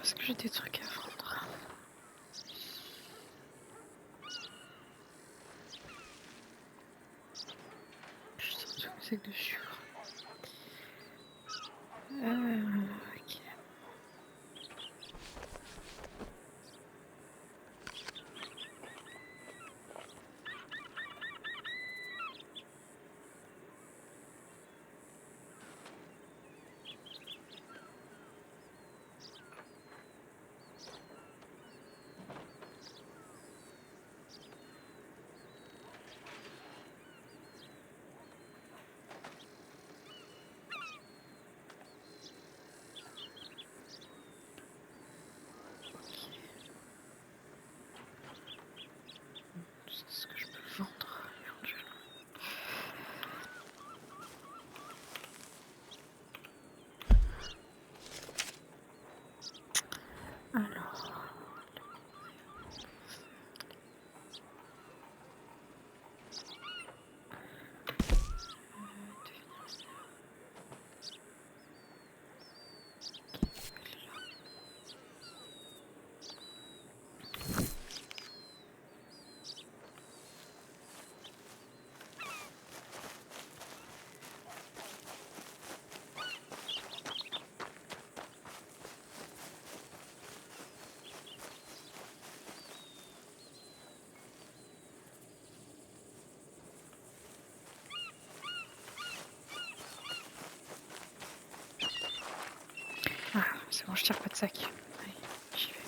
Est-ce que j'ai des trucs à vendre? Je sais pas ce que c'est que de sucre. Ok. C'est ce que je peux vendre éventuellement. Alors. Ah, c'est bon, je tire pas de sac. Allez, j'y vais.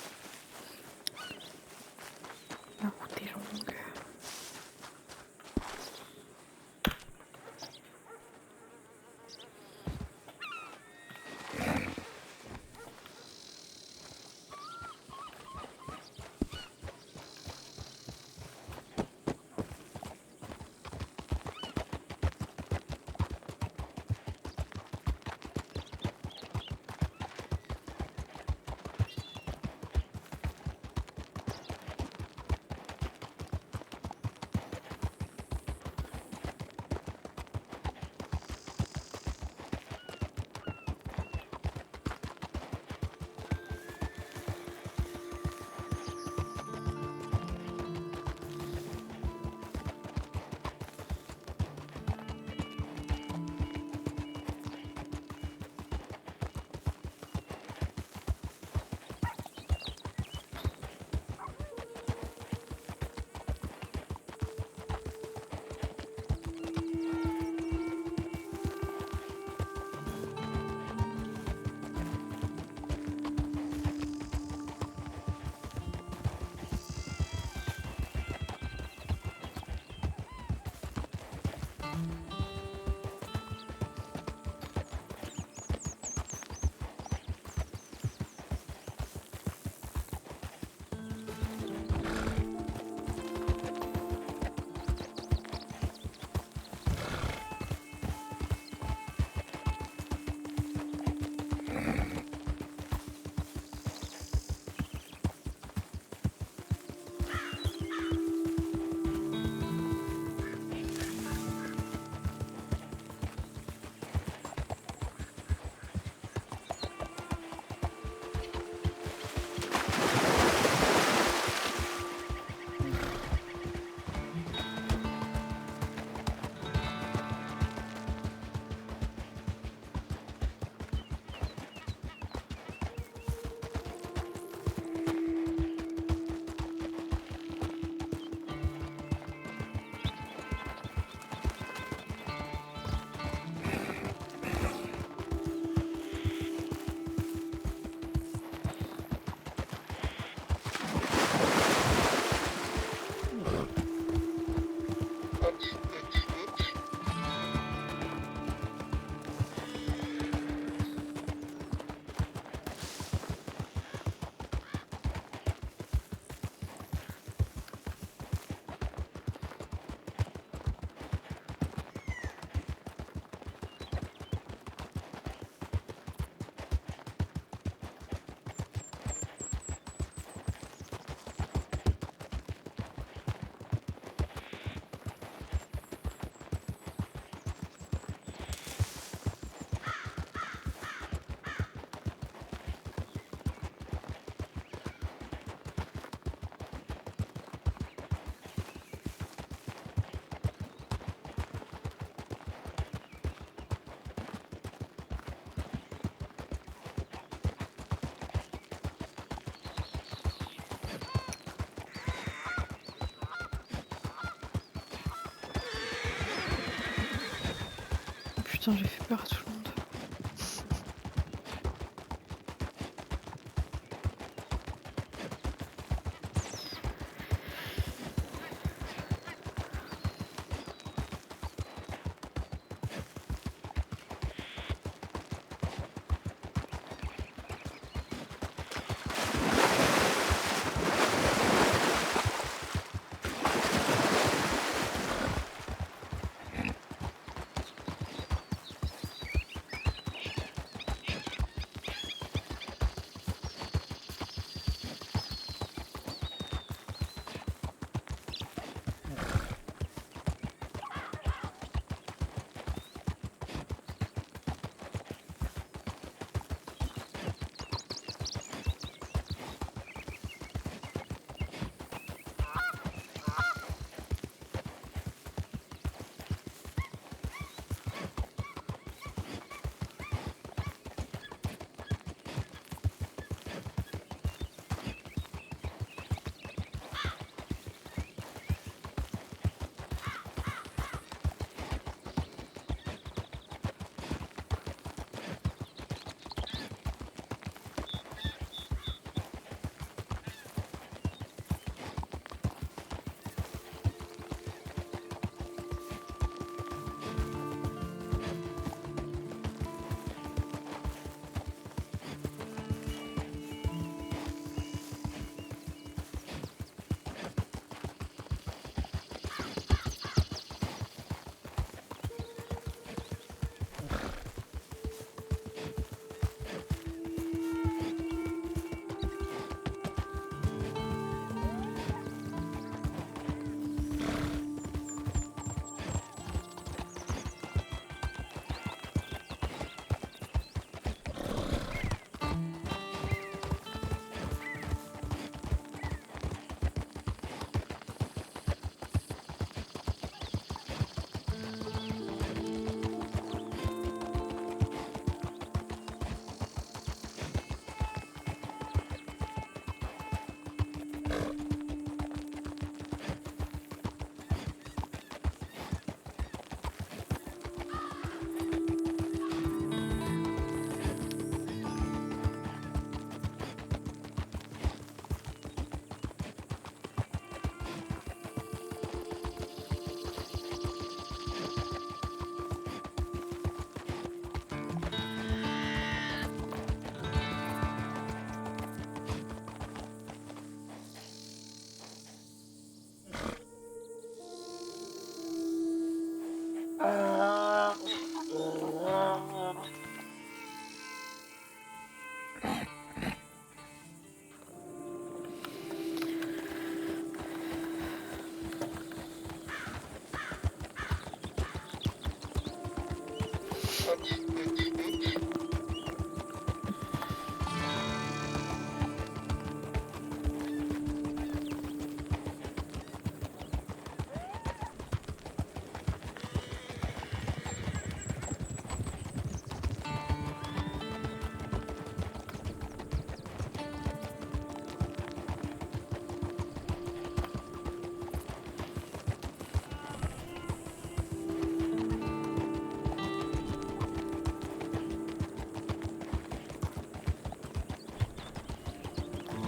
La route est longue. Putain, j'ai fait peur à tout le monde.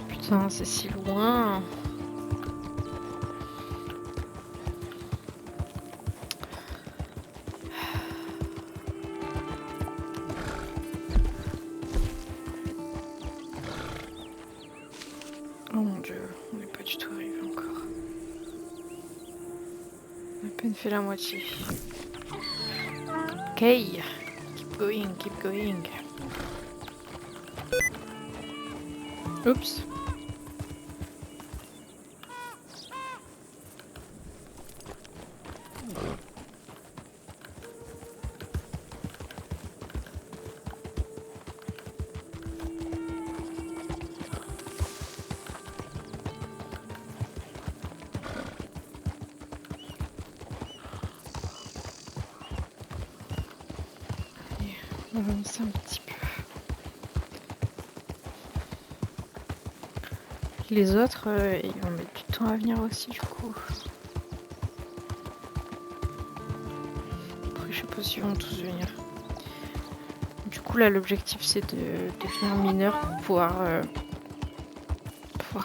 Putain, c'est si loin. Oh mon dieu, on n'est pas du tout arrivé encore. On a à peine fait la moitié. Ok, keep going, keep going. Oups. On va avancer un petit peu. Les autres, ils vont mettre du temps à venir aussi du coup. après je sais pas s'ils vont tous venir. Du coup là l'objectif c'est de devenir mineur pour pouvoir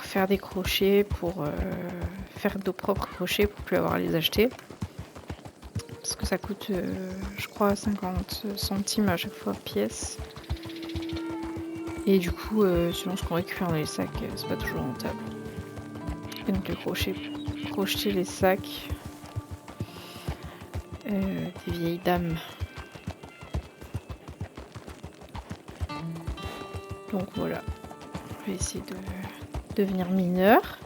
faire des crochets, pour faire nos propres crochets pour plus avoir à les acheter. Parce que ça coûte je crois 50 centimes à chaque fois pièce. Et du coup selon ce qu'on récupère dans les sacs, c'est pas toujours rentable. Et donc les crocheter les sacs des vieilles dames. Donc voilà, on va essayer de devenir mineur.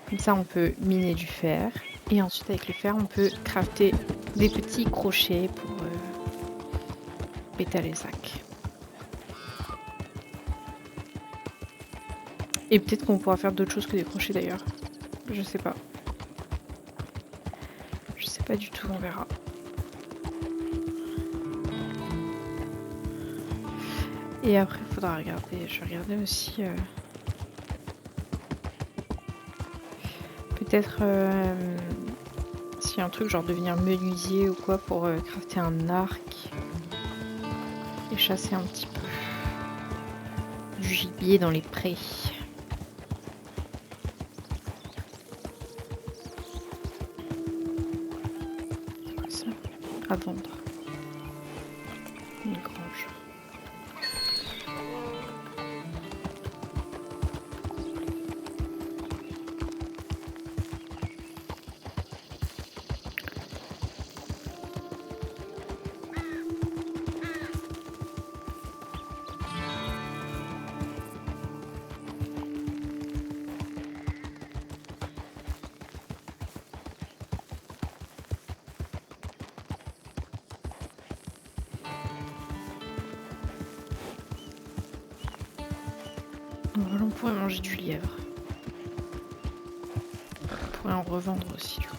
Comme ça on peut miner du fer. Et ensuite avec le fer on peut crafter des petits crochets pour pétaler les sacs. Et peut-être qu'on pourra faire d'autres choses que des crochets d'ailleurs. Je sais pas. Je sais pas du tout, on verra. Et après il faudra regarder. Je vais regarder aussi peut-être s'il y a un truc genre devenir menuisier ou quoi pour crafter un arc et chasser un petit peu du gibier dans les prés. C'est quoi ça? À vendre. Une grange. Voilà, on pourrait manger du lièvre. On pourrait en revendre aussi du coup.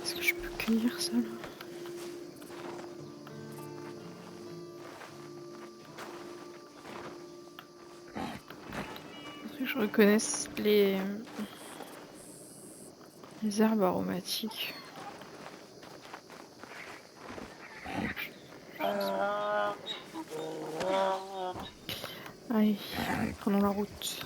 Est-ce que je peux cueillir ça là? Faudrait que je reconnaisse les herbes aromatiques. Allez, prenons la route.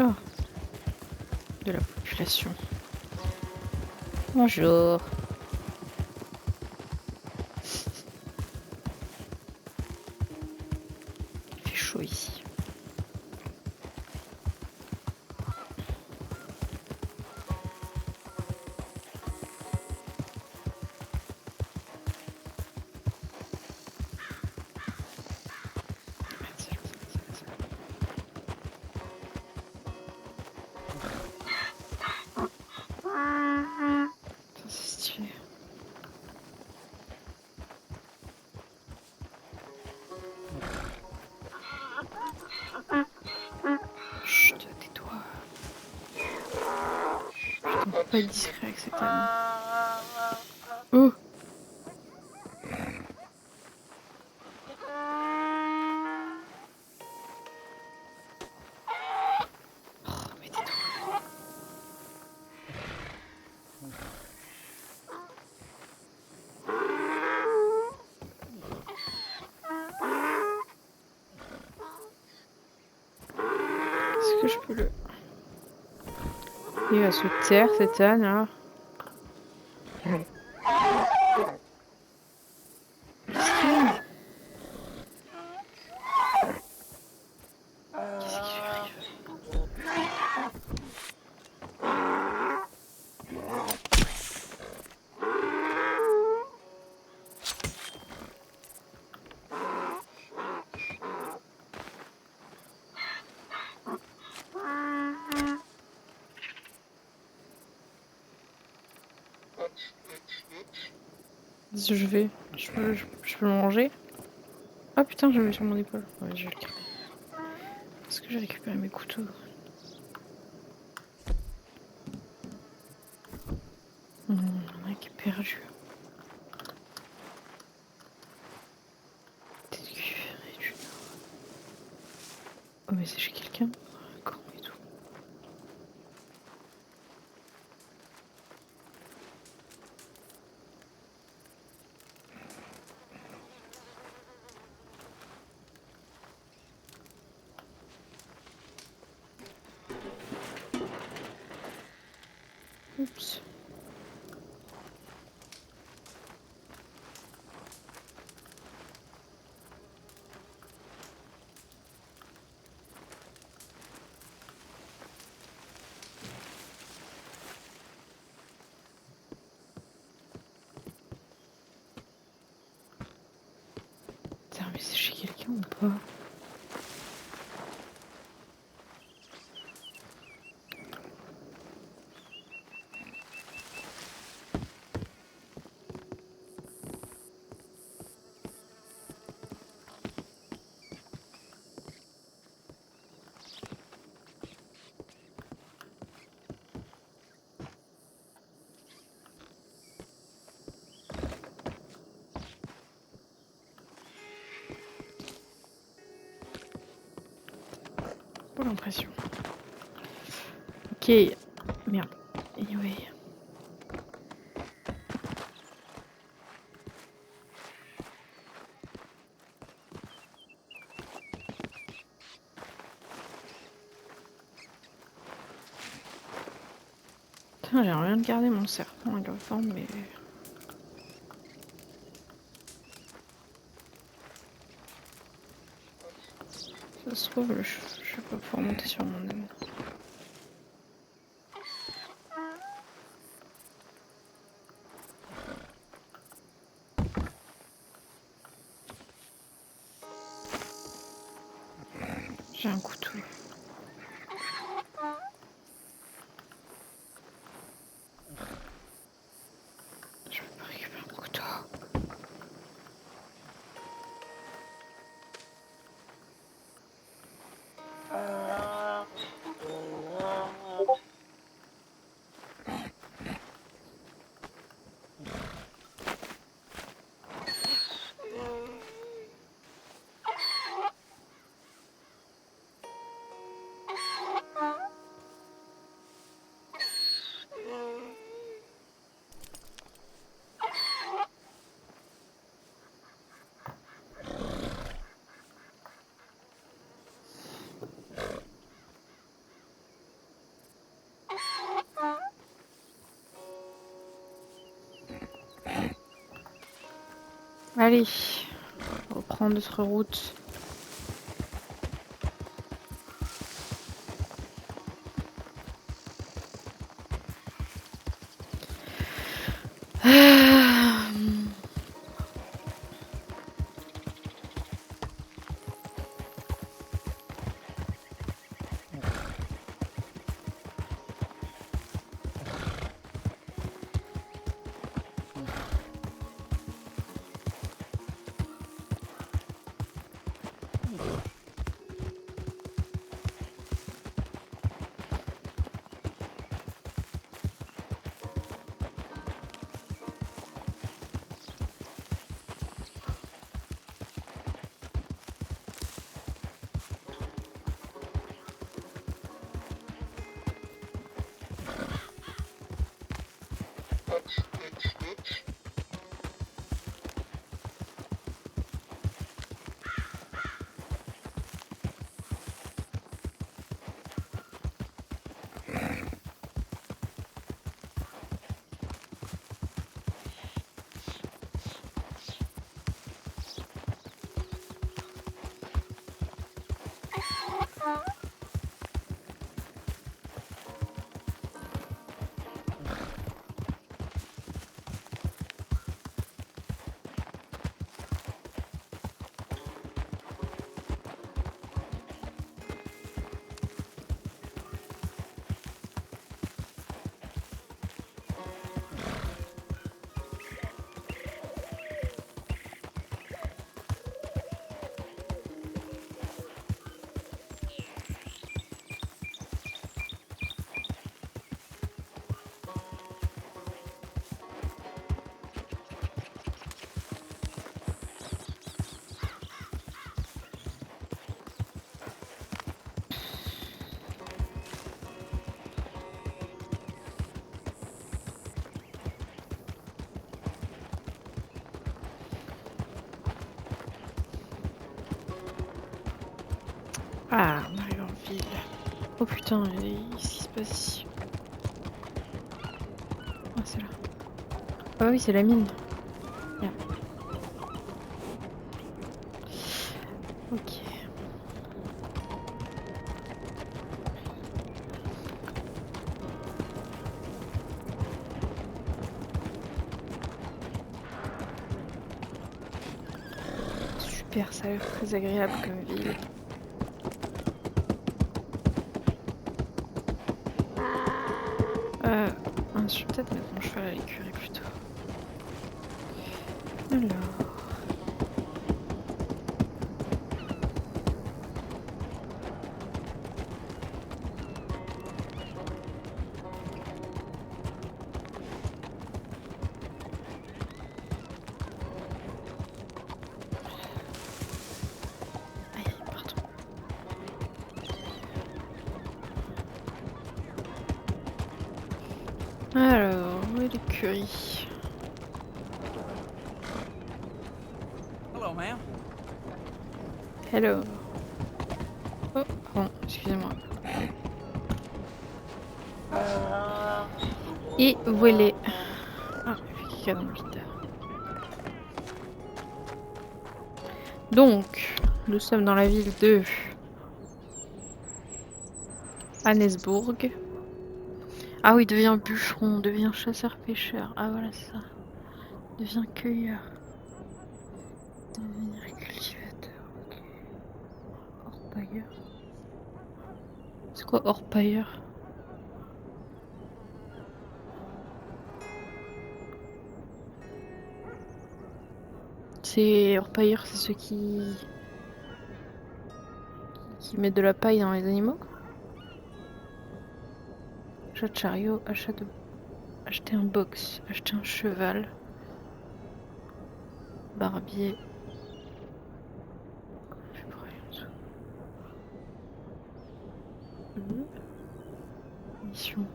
Oh, de la population. Bonjour. Il fait chaud ici. Ça, c'est stylé. Chut, tais-toi. Putain, on peut pas être discret avec cette âne. Oh! Oh, mais tais-toi. Est-ce que je peux le... Il va se taire cette âne là. Qu'est-ce qu'il y a? Si je vais, je peux le manger. Ah putain, j'avais sur mon épaule. Ouais, je vais le garder. Est-ce que j'ai récupéré mes couteaux? Il y en a qui est perdu. Peut-être qu'il ferait du nord. Oh, mais c'est chez quelqu'un? D'accord, et tout. Oups. Putain, mais c'est chez quelqu'un ou pas? Pas l'impression. Ok. Merde. Anyway. Putain, j'ai rien de garder mon serpent à la forme, mais... Ça se trouve, je vais pas pouvoir monter sur mon âne. J'ai un couteau. Je peux pas récupérer mon couteau. Allez, on va reprendre notre route. Ah, on arrive en ville. Oh putain, qu'est-ce qui se passe ici? Ah, c'est là. Ah oui, c'est la mine. Bien. Ok. Super, ça a l'air très agréable comme ville. Je vais peut-être mettre mon cheval à l'écurie plutôt. Alors. Aïe, pardon. Alors, où est l'écurie? Hello, ma'am. Hello. Oh, pardon, excusez-moi. Et voilà. Ah, il y a quelqu'un dans le vide. Donc, nous sommes dans la ville de Annesbourg. Ah oui, deviens bûcheron, deviens chasseur-pêcheur. Ah voilà ça. Deviens cueilleur. Devenir cultivateur. Ok. Orpailleur. C'est quoi orpailleur? C'est orpailleur, c'est ceux qui mettent de la paille dans les animaux. Achat de chariot, acheter un box, acheter un cheval. Barbier. Je sais pas, rien en dessous. Mission.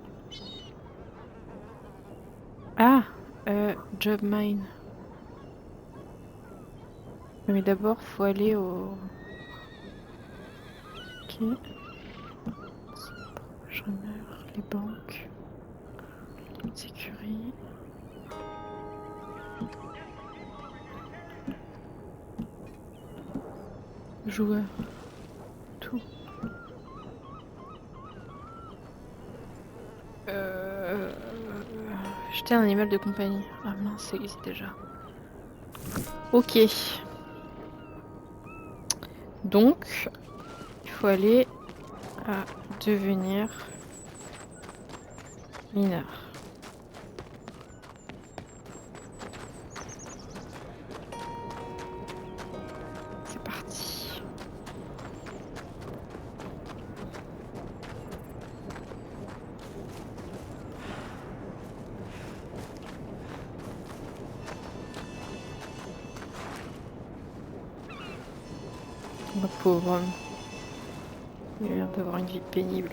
Ah, job mine. Mais d'abord, faut aller au. Ok. Probationnaire, les banques, sécurité. Joueur. Tout. Acheter un animal de compagnie. Ah mince, ça existe déjà. Ok. Donc, il faut aller à devenir mineur. C'est parti. Le pauvre homme. Il a l'air d'avoir une vie pénible.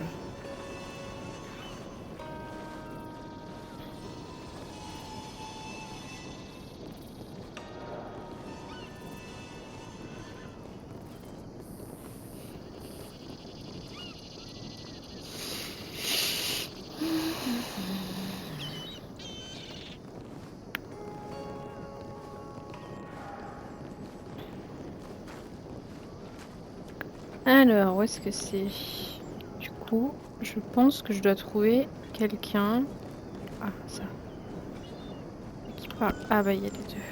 Alors, où est-ce que c'est? Du coup, je pense que je dois trouver quelqu'un. Ah, ça. Qui parle. Ah, bah, il y a les deux.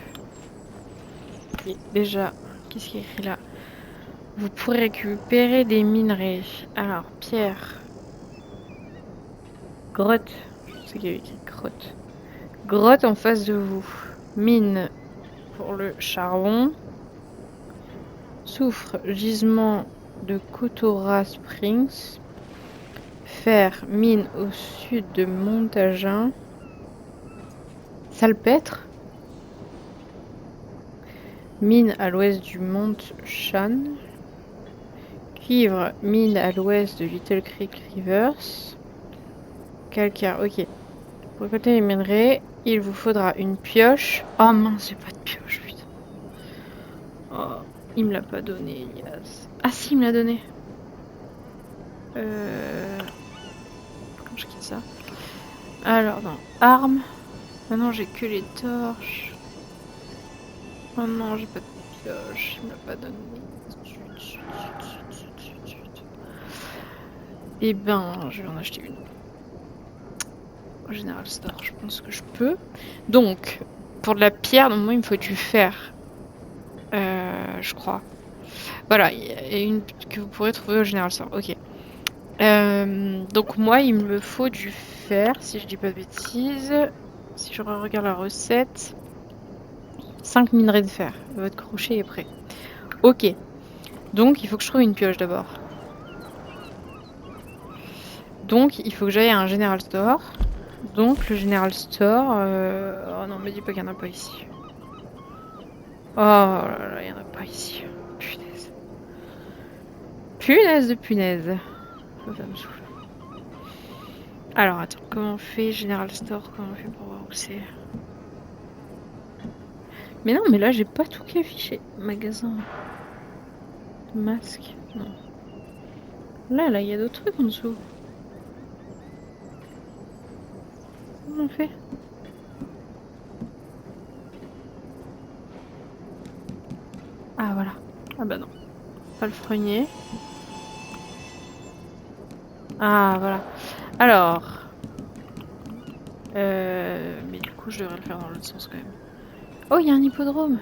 Ok, déjà, qu'est-ce qui est écrit là? Vous pourrez récupérer des minerais. Alors, pierre. Grotte. Je sais qu'il y avait écrit grotte. Grotte en face de vous. Mine pour le charbon. Soufre, gisement de Kotora Springs. Fer, mine au sud de Montagin. Salpêtre. Mine à l'ouest du Mont Shan. Cuivre, mine à l'ouest de Little Creek Rivers. Calcaire, ok. Pour récolter les minerais, il vous faudra une pioche. Oh mince, j'ai pas de pioche, putain. Oh, il me l'a pas donné, Elias. Ah si, il me l'a donné. Comment je quitte ça? Alors, dans armes. Maintenant, j'ai que les torches. Oh non, j'ai pas de pioche. Il me l'a pas donné. Eh ben, je vais en acheter une. Au General Store, je pense que je peux. Donc, pour de la pierre, donc moi, il me faut du fer. Je crois. Voilà, il y a une que vous pourrez trouver au General Store. Ok. Donc moi, il me faut du fer, si je dis pas de bêtises. Si je regarde la recette, 5 minerais de fer. Votre crochet est prêt. Ok. Donc, il faut que je trouve une pioche d'abord. Donc, il faut que j'aille à un General Store. Donc, le General Store... Oh non, me dis pas qu'il n'y en a pas ici. Oh là là, il n'y en a pas ici. Punaise. Punaise de punaise. Ça me saoule. Alors, attends, comment on fait General Store? Comment on fait pour voir où c'est? Mais non, mais là, j'ai pas tout qui est affiché. Magasin. Masque. Non. Là, il y a d'autres trucs en dessous. Comment on fait? Ah, voilà. Ah bah non. Pas le freinier. Ah, voilà. Alors... Mais du coup, je devrais le faire dans l'autre sens quand même. Oh, il y a un hippodrome.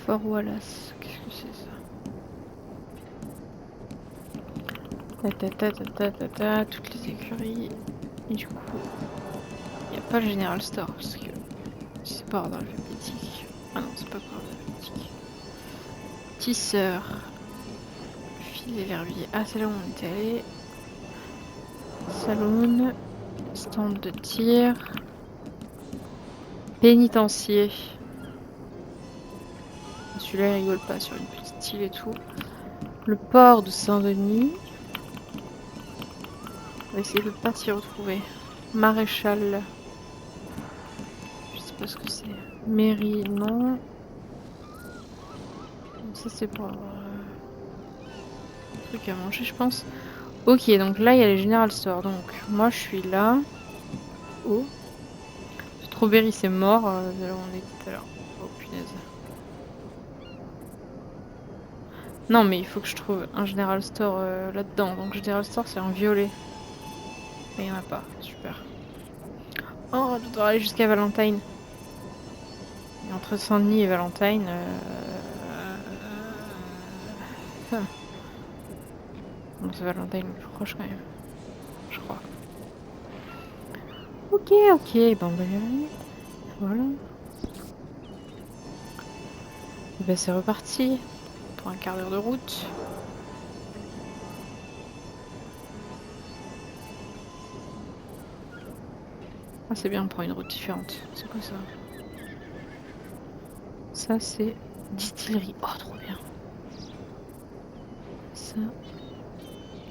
Fort Wallace. Qu'est-ce que c'est ça? Toutes les écuries. Et du coup, il n'y a pas le General Store parce que c'est pas ordre alphabétique. Ah non, c'est pas par ordre alphabétique. Tisseur. Filet l'herbier. Ah, c'est là où on était allé. Saloon. Stand de tir. Pénitencier. Celui-là, il rigole pas sur une petite île et tout. Le port de Saint-Denis. On va essayer de pas s'y retrouver. Maréchal. Je sais pas ce que c'est. Mairie, non. Ça, c'est pour avoir un truc à manger, je pense. Ok, donc là, il y a les General Store. Donc, moi, je suis là. Oh. Strawberry, c'est mort. De là où on est tout à l'heure. Oh, punaise. Non, mais il faut que je trouve un General Store là-dedans. Donc, General Store, c'est en violet. Et il n'y en a pas. Super. Oh, je dois aller jusqu'à Valentine. Et entre Saint-Denis et Valentine... Bon, c'est Valentine le plus proche quand même. Je crois. Ok, bon, bah, voilà. Et bah, c'est reparti. Pour un quart d'heure de route. Ah, c'est bien, on prend une route différente. C'est quoi ça? Ça, c'est distillerie. Oh, trop bien. Ça,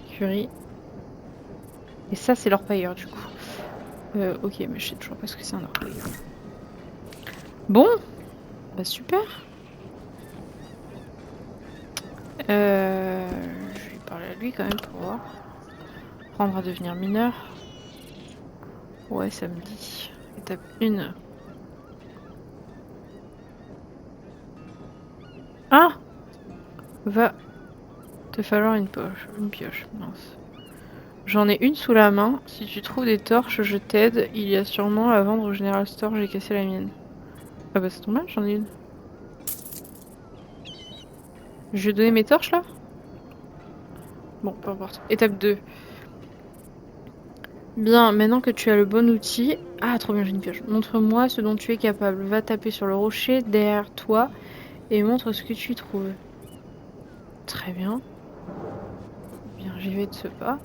écurie. Et ça, c'est l'orpailleur, du coup. Ok, mais je sais toujours pas ce que c'est un orpailleur. Bon, bah super. Je vais lui parler à lui quand même pour voir. Apprendre à devenir mineur. Ouais, ça me dit. Étape 1. Ah! Va te falloir une pioche. Mince. J'en ai une sous la main. Si tu trouves des torches, je t'aide. Il y a sûrement à vendre au General Store. J'ai cassé la mienne. Ah bah c'est ton mal, j'en ai une. Je lui ai donné mes torches là? Bon, peu importe. Étape 2. Bien, maintenant que tu as le bon outil... Ah, trop bien, j'ai une pioche. Montre-moi ce dont tu es capable. Va taper sur le rocher derrière toi et montre ce que tu trouves. Très bien. Bien, j'y vais de ce pas.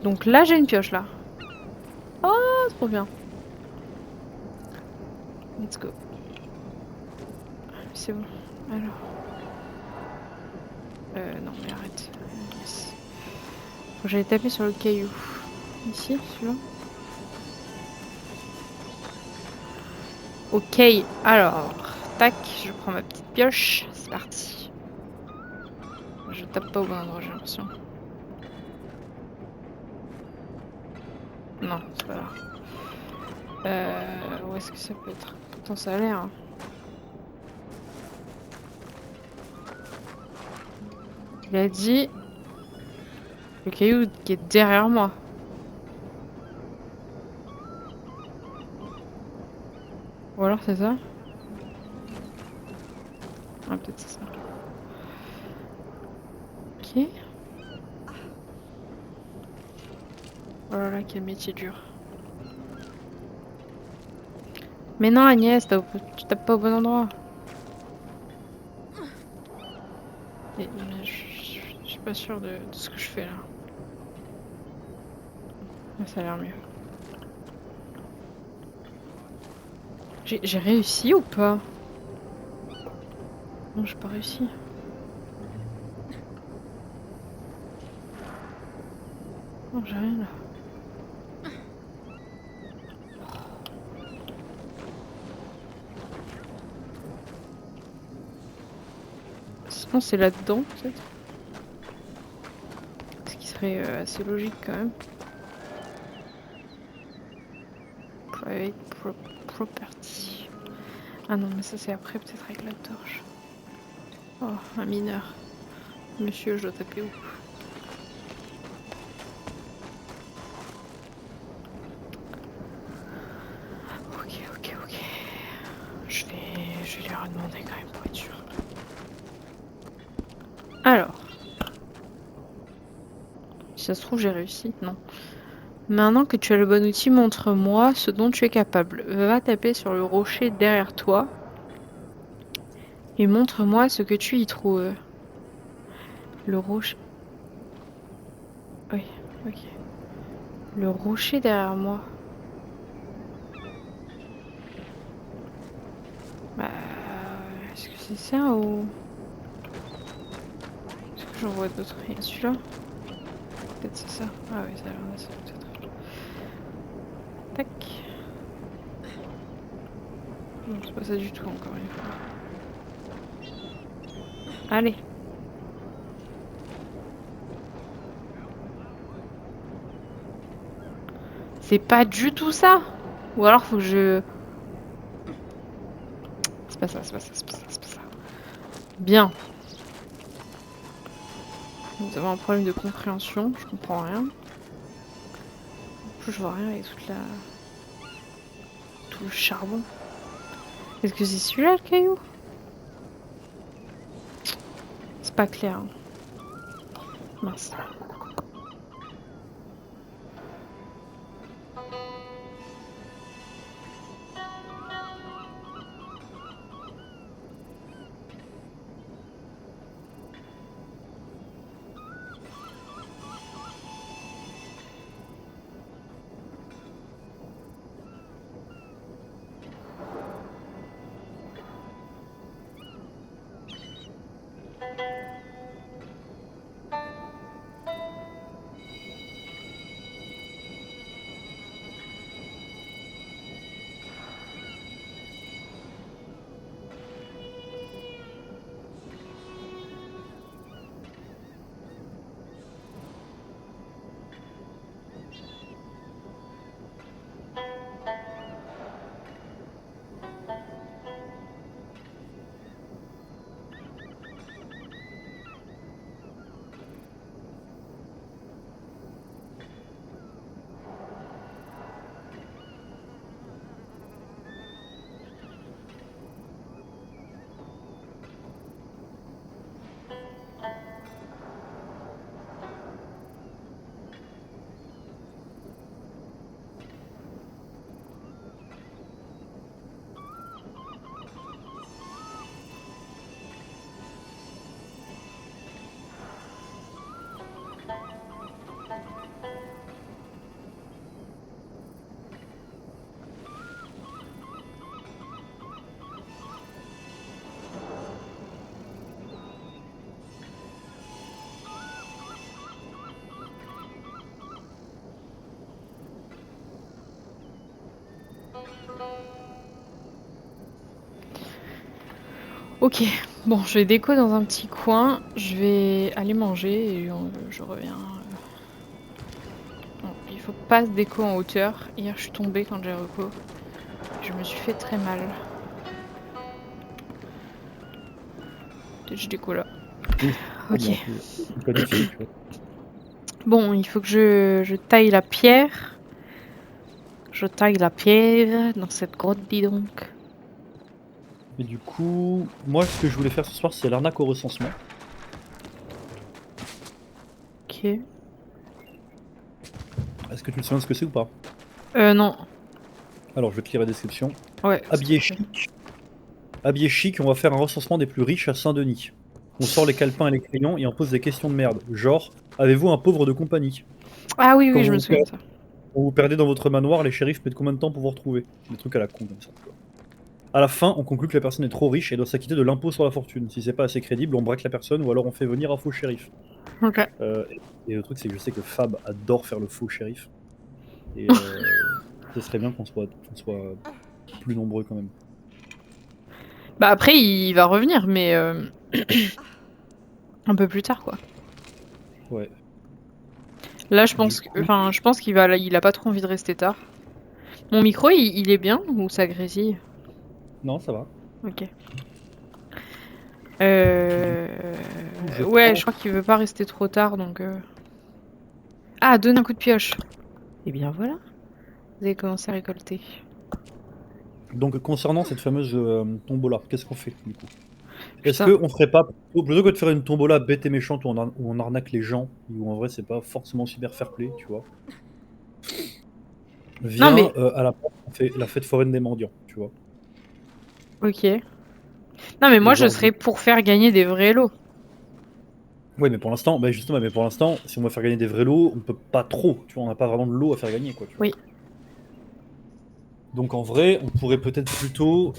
Donc là, j'ai une pioche là. Oh, trop bien. Let's go. C'est bon. Alors. Non, mais arrête. Yes. Faut que j'aille taper sur le caillou. Ici, celui-là. Ok, alors. Tac, je prends ma petite pioche. C'est parti. Je tape pas au bon endroit, j'ai l'impression. Non, c'est pas là. Où est-ce que ça peut être? Pourtant ça a l'air. Hein. Il a dit le caillou qui est derrière moi. Ou alors c'est ça? Ah, peut-être c'est ça. Ok. Oh là là, quel métier dur. Mais non, Agnès, tu tapes pas au bon endroit. Mais je suis pas sûre de ce que je fais là. Mais ça a l'air mieux. J'ai réussi ou pas? Non, j'ai pas réussi. Non, j'ai rien là. Sinon, c'est là-dedans, peut-être. Ce qui serait assez logique quand même. Private property. Ah non, mais ça c'est après, peut-être avec la torche. Oh, un mineur. Monsieur, je dois taper où? Ok. Je vais lui redemander quand même pour être sûr. Alors. Si ça se trouve, j'ai réussi. Non. Maintenant que tu as le bon outil, montre-moi ce dont tu es capable. Va taper sur le rocher derrière toi. Et montre-moi ce que tu y trouves. Le rocher... Oui, ok. Le rocher derrière moi. Bah... Est-ce que c'est ça ou... Est-ce que j'en vois d'autres? Il y a celui-là? Peut-être c'est ça. Ah oui, ça a l'air de ça peut-être. Tac. Non, c'est pas ça du tout encore une fois. Allez. C'est pas du tout ça. Ou alors faut que je... C'est pas ça. Bien. Nous avons un problème de compréhension. Je comprends rien. En plus, je vois rien avec toute la... tout le charbon. Est-ce que c'est celui-là le caillou? C'est pas clair. Hein. Mince. Ok, Bon, je vais déco dans un petit coin. Je vais aller manger et je reviens. Bon, il faut pas se déco en hauteur. Hier, je suis tombée quand j'ai reco. Je me suis fait très mal. Peut-être que je déco là. Oui, Ok. bien, c'est planifié, tu vois. Bon, il faut que je taille la pierre. Je taille la pierre dans cette grotte, dis donc. Et du coup, moi, ce que je voulais faire ce soir, c'est l'arnaque au recensement. Ok. Est-ce que tu te souviens de ce que c'est ou pas? Non. Alors, je vais te lire la description. Ouais. Habillé chic. Habillé chic, on va faire un recensement des plus riches à Saint-Denis. On sort les calepins et les crayons et on pose des questions de merde. Genre, avez-vous un pauvre de compagnie? Ah oui, Quand oui, je vous me vous souviens de ça. Quand vous perdez dans votre manoir, les shérifs mettent combien de temps pour vous retrouver? Des trucs à la con comme ça. Tu vois. À la fin, on conclut que la personne est trop riche et doit s'acquitter de l'impôt sur la fortune. Si c'est pas assez crédible, on braque la personne ou alors on fait venir un faux shérif. Ok. Et le truc, c'est que je sais que Fab adore faire le faux shérif. Et ce serait bien qu'on soit plus nombreux quand même. Bah après, il va revenir, mais un peu plus tard, quoi. Ouais. Là, je pense je pense il a pas trop envie de rester tard. Mon micro, il est bien ou ça grésille? Non, ça va. Ok. Je Ouais, pense. je crois qu'il veut pas rester trop tard, donc. Ah, donne un coup de pioche. Et bien voilà, vous avez commencé à récolter. Donc, concernant cette fameuse tombola, qu'est-ce qu'on fait du coup? Est-ce Putain. qu'on ferait pas, plutôt que de faire une tombola bête et méchante où on arnaque les gens, où en vrai c'est pas forcément super fair play, tu vois? Non Viens mais, à la place, on fait la fête foraine des mendiants, tu vois? ok. Non mais Et moi, je genre, serais pour faire gagner des vrais lots. ouais, mais pour l'instant, bah justement, mais pour l'instant, si on va faire gagner des vrais lots, on peut pas trop, tu vois? On n'a pas vraiment de lots à faire gagner, quoi, tu vois? Oui. Donc en vrai, on pourrait peut-être plutôt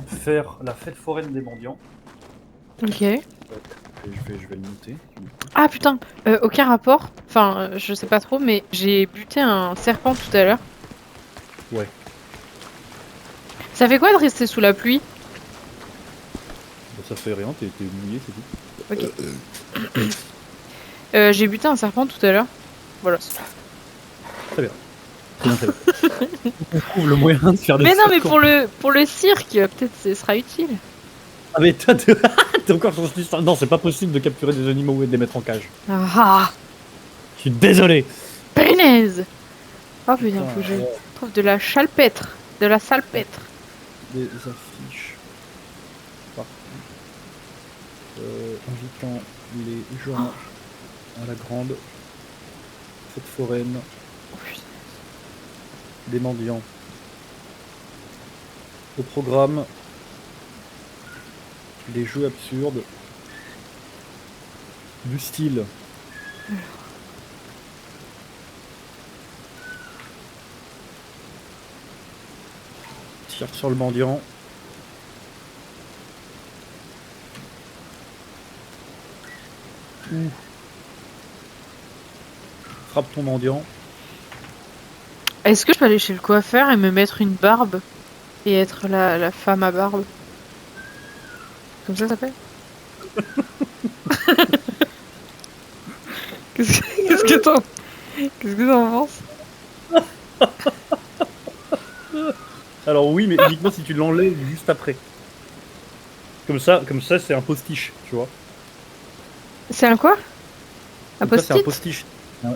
faire la fête foraine des mendiants. Ok. Et je vais le noter. Ah putain, aucun rapport. Enfin, je sais pas trop, mais j'ai buté un serpent tout à l'heure. Ouais. Ça fait quoi de rester sous la pluie? Bah, ça fait rien, t'es mouillé, c'est tout. Ok. J'ai buté un serpent tout à l'heure. Voilà. Très bien. Très bien, très bien. On trouve le moyen de faire des Mais non, mais serpents. pour le cirque, peut-être ce sera utile. Ah mais toi, t'es encore sur cette histoire. Non, c'est pas possible de capturer des animaux et de les mettre en cage. Ah, Je suis désolé. punaise! Oh putain, Putain, faut que je ouais. trouve de la salpêtre. De la salpêtre. Des affiches partout. Invitant les gens à la grande fête foraine Oh, putain. des mendiants. Au programme, des jeux absurdes du style tire sur le mendiant, ou frappe ton mendiant. Est-ce que je peux aller chez le coiffeur et me mettre une barbe et être la femme à barbe? Comme ça s'appelle? Qu'est-ce que t'en penses? Alors oui, mais uniquement si tu l'enlèves juste après. Comme ça c'est un postiche, tu vois. C'est un quoi? Un Comme ça c'est un post-it? postiche.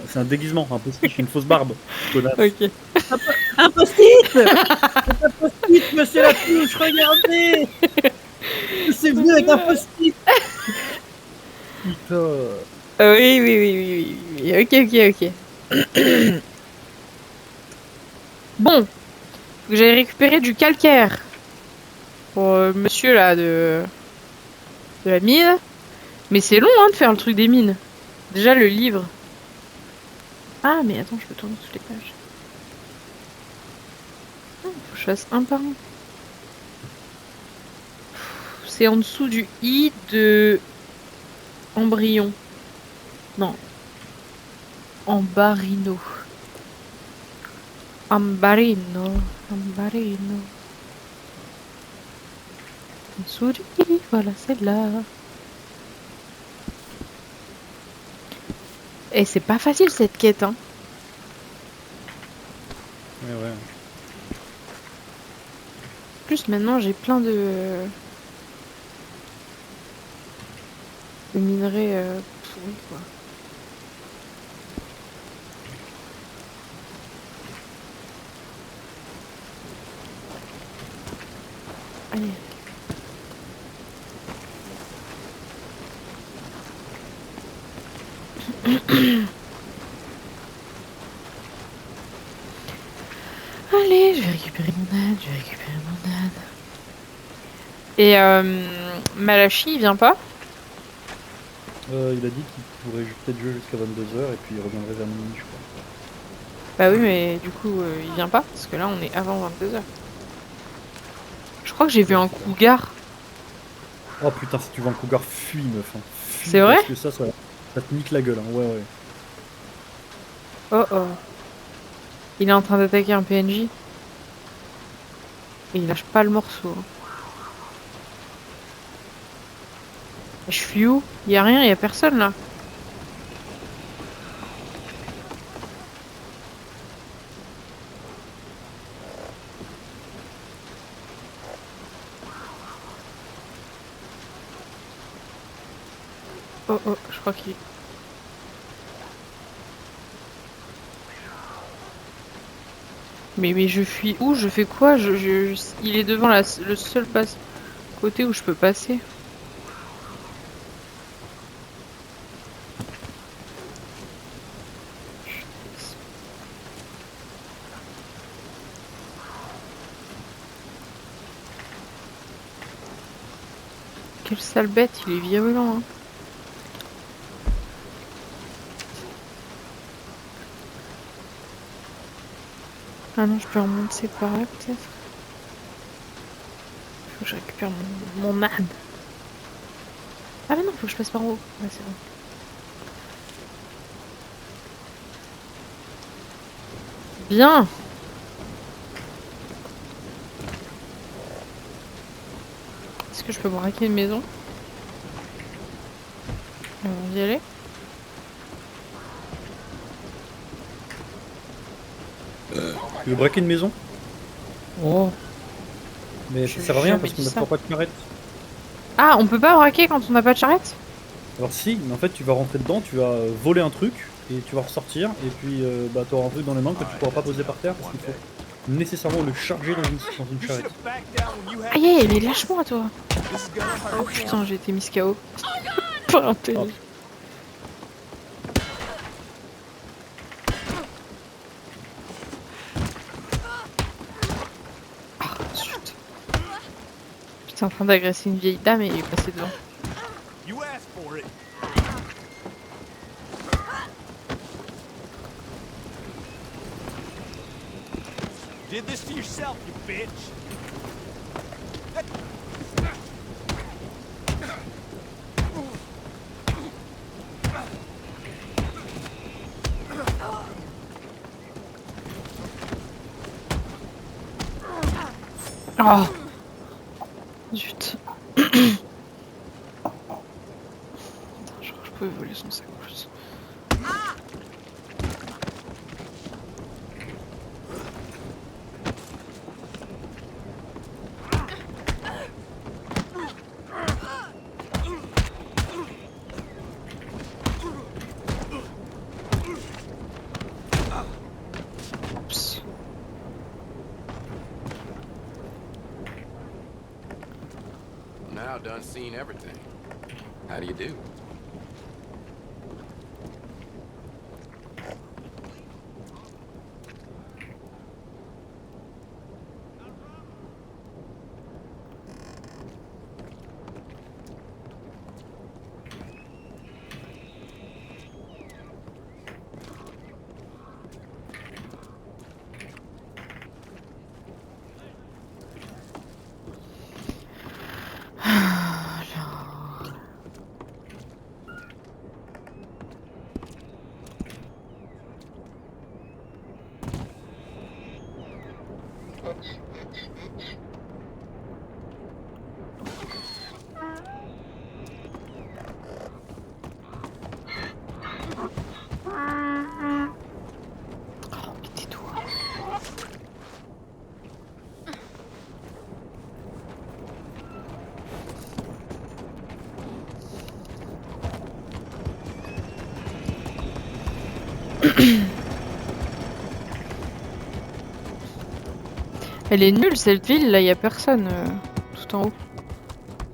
C'est un déguisement, un postiche, une fausse barbe. Connasse. Ok. Un post-it. Un post-it, monsieur la touche, regardez. C'est venu avec un post-it. Putain. Oui, oui, oui, oui, oui, oui. Ok, ok, ok. Bon, faut que j'aille récupérer du calcaire pour monsieur là de la mine. Mais c'est long hein de faire le truc des mines. Déjà le livre. Ah mais attends, je peux tourner toutes les pages. Ah, faut que je fasse un par un. C'est en dessous du i de embryon. Non. Ambarino. Ambarino. Ambarino. Une souris, voilà celle-là. Et c'est pas facile cette quête, hein. Ouais, ouais. En plus, maintenant j'ai plein de minerais pourris, quoi. Allez. Allez, je vais récupérer mon âne, je vais récupérer mon âne. Et Malachi, il vient pas? Il a dit qu'il pourrait peut-être jouer jusqu'à 22h et puis il reviendrait vers minuit, je crois. Bah oui, mais du coup, il vient pas, parce que là, on est avant 22h. Je crois que j'ai vu un cougar. Oh putain, si tu vois un cougar, fuis, meuf. Hein. Fuis, C'est vrai? parce que ça te nique la gueule. Hein. Ouais, ouais. Oh oh. Il est en train d'attaquer un PNJ. Et il lâche pas le morceau. Je suis où? Y a rien, y a personne là. Oh oh, je crois qu'il... Mais je fuis où? Je fais quoi? Il est devant le seul côté où je peux passer. Quelle sale bête, il est virulent. Hein. Ah non, je peux remonter par là peut-être. Faut que je récupère mon âne. Ah mais non, faut que je passe par en haut. Ouais, c'est bon. Bien. Est-ce que je peux braquer une maison? On va y aller. Tu veux braquer une maison? Oh. Mais J'ai ça sert à rien jamais parce qu'on dit n'a ça. pas de charrette. Ah, on peut pas braquer quand on n'a pas de charrette? Alors si, mais en fait tu vas rentrer dedans, tu vas voler un truc et tu vas ressortir et puis bah, tu auras un truc dans les mains que tu pourras pas poser par terre parce qu'il faut nécessairement le charger dans une charrette. Aïe aïe, mais lâche-moi toi. Oh putain, j'ai été mise KO. Par un PNJ. Ah, zut. J'étais en train d'agresser une vieille dame et il est passé devant. You asked for it. Did this to yourself, you bitch. Oh zut. Putain, je crois que je pouvais voler son sac en plus. Oups. I'm now done seeing everything. How do you do? Elle est nulle cette ville, là y a personne tout en haut.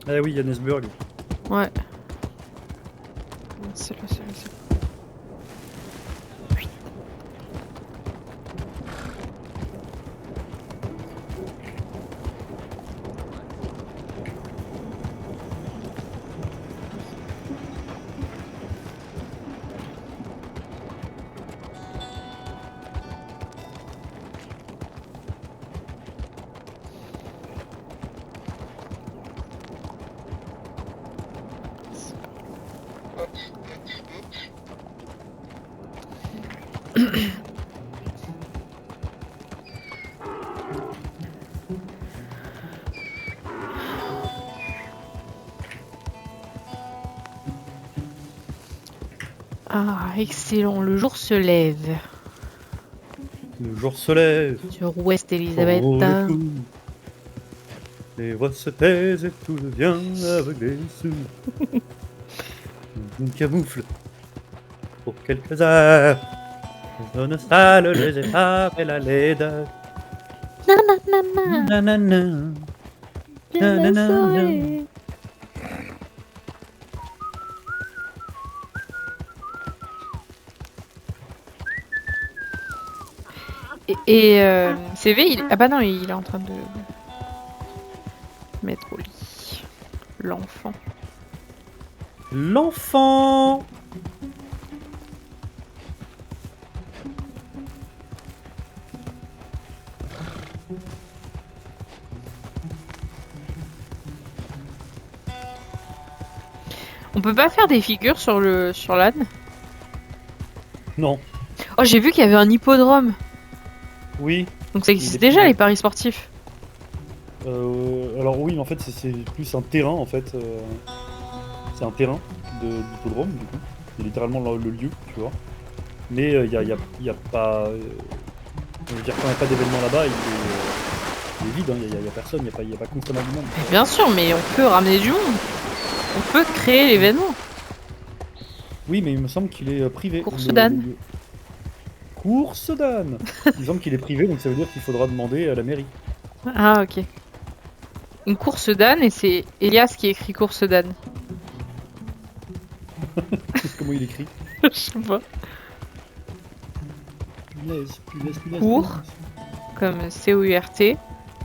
Ah oui, Johannesburg. Ouais. C'est là, c'est là, c'est là. Ah, excellent, le jour se lève. Le jour se lève. Sur West Elizabeth. Oh, les coups. Les voix se taisent et tout devient avec des sous. On camoufle pour quelques heures. On sale les étapes et la laideur. Nanana, Nanana. bien la Nanana. soirée. Et CV, il... ah bah non, il est en train de mettre au lit l'enfant. L'enfant. On peut pas faire des figures sur l'âne? Non. Oh, j'ai vu qu'il y avait un hippodrome. Oui. Donc ça existe déjà les paris sportifs. Alors oui, mais en fait c'est plus un terrain en fait. C'est un terrain d'hippodrome du coup. C'est littéralement le lieu, tu vois. Mais il y a pas. Je veux dire, quand il n'y a pas d'événement là-bas, il est vide, hein, il y a personne, il n'y a pas constamment du monde. Bien sûr, mais on peut ramener du monde. On peut créer l'événement. Oui, mais il me semble qu'il est privé. Course d'âne. Course d'âne. Il me semble qu'il est privé, donc ça veut dire qu'il faudra demander à la mairie. Ah, ok. Une course d'âne et c'est Elias qui écrit course d'âne. Comment il écrit? Je sais pas. Punaise. Cours. Comme C-O-U-R-T.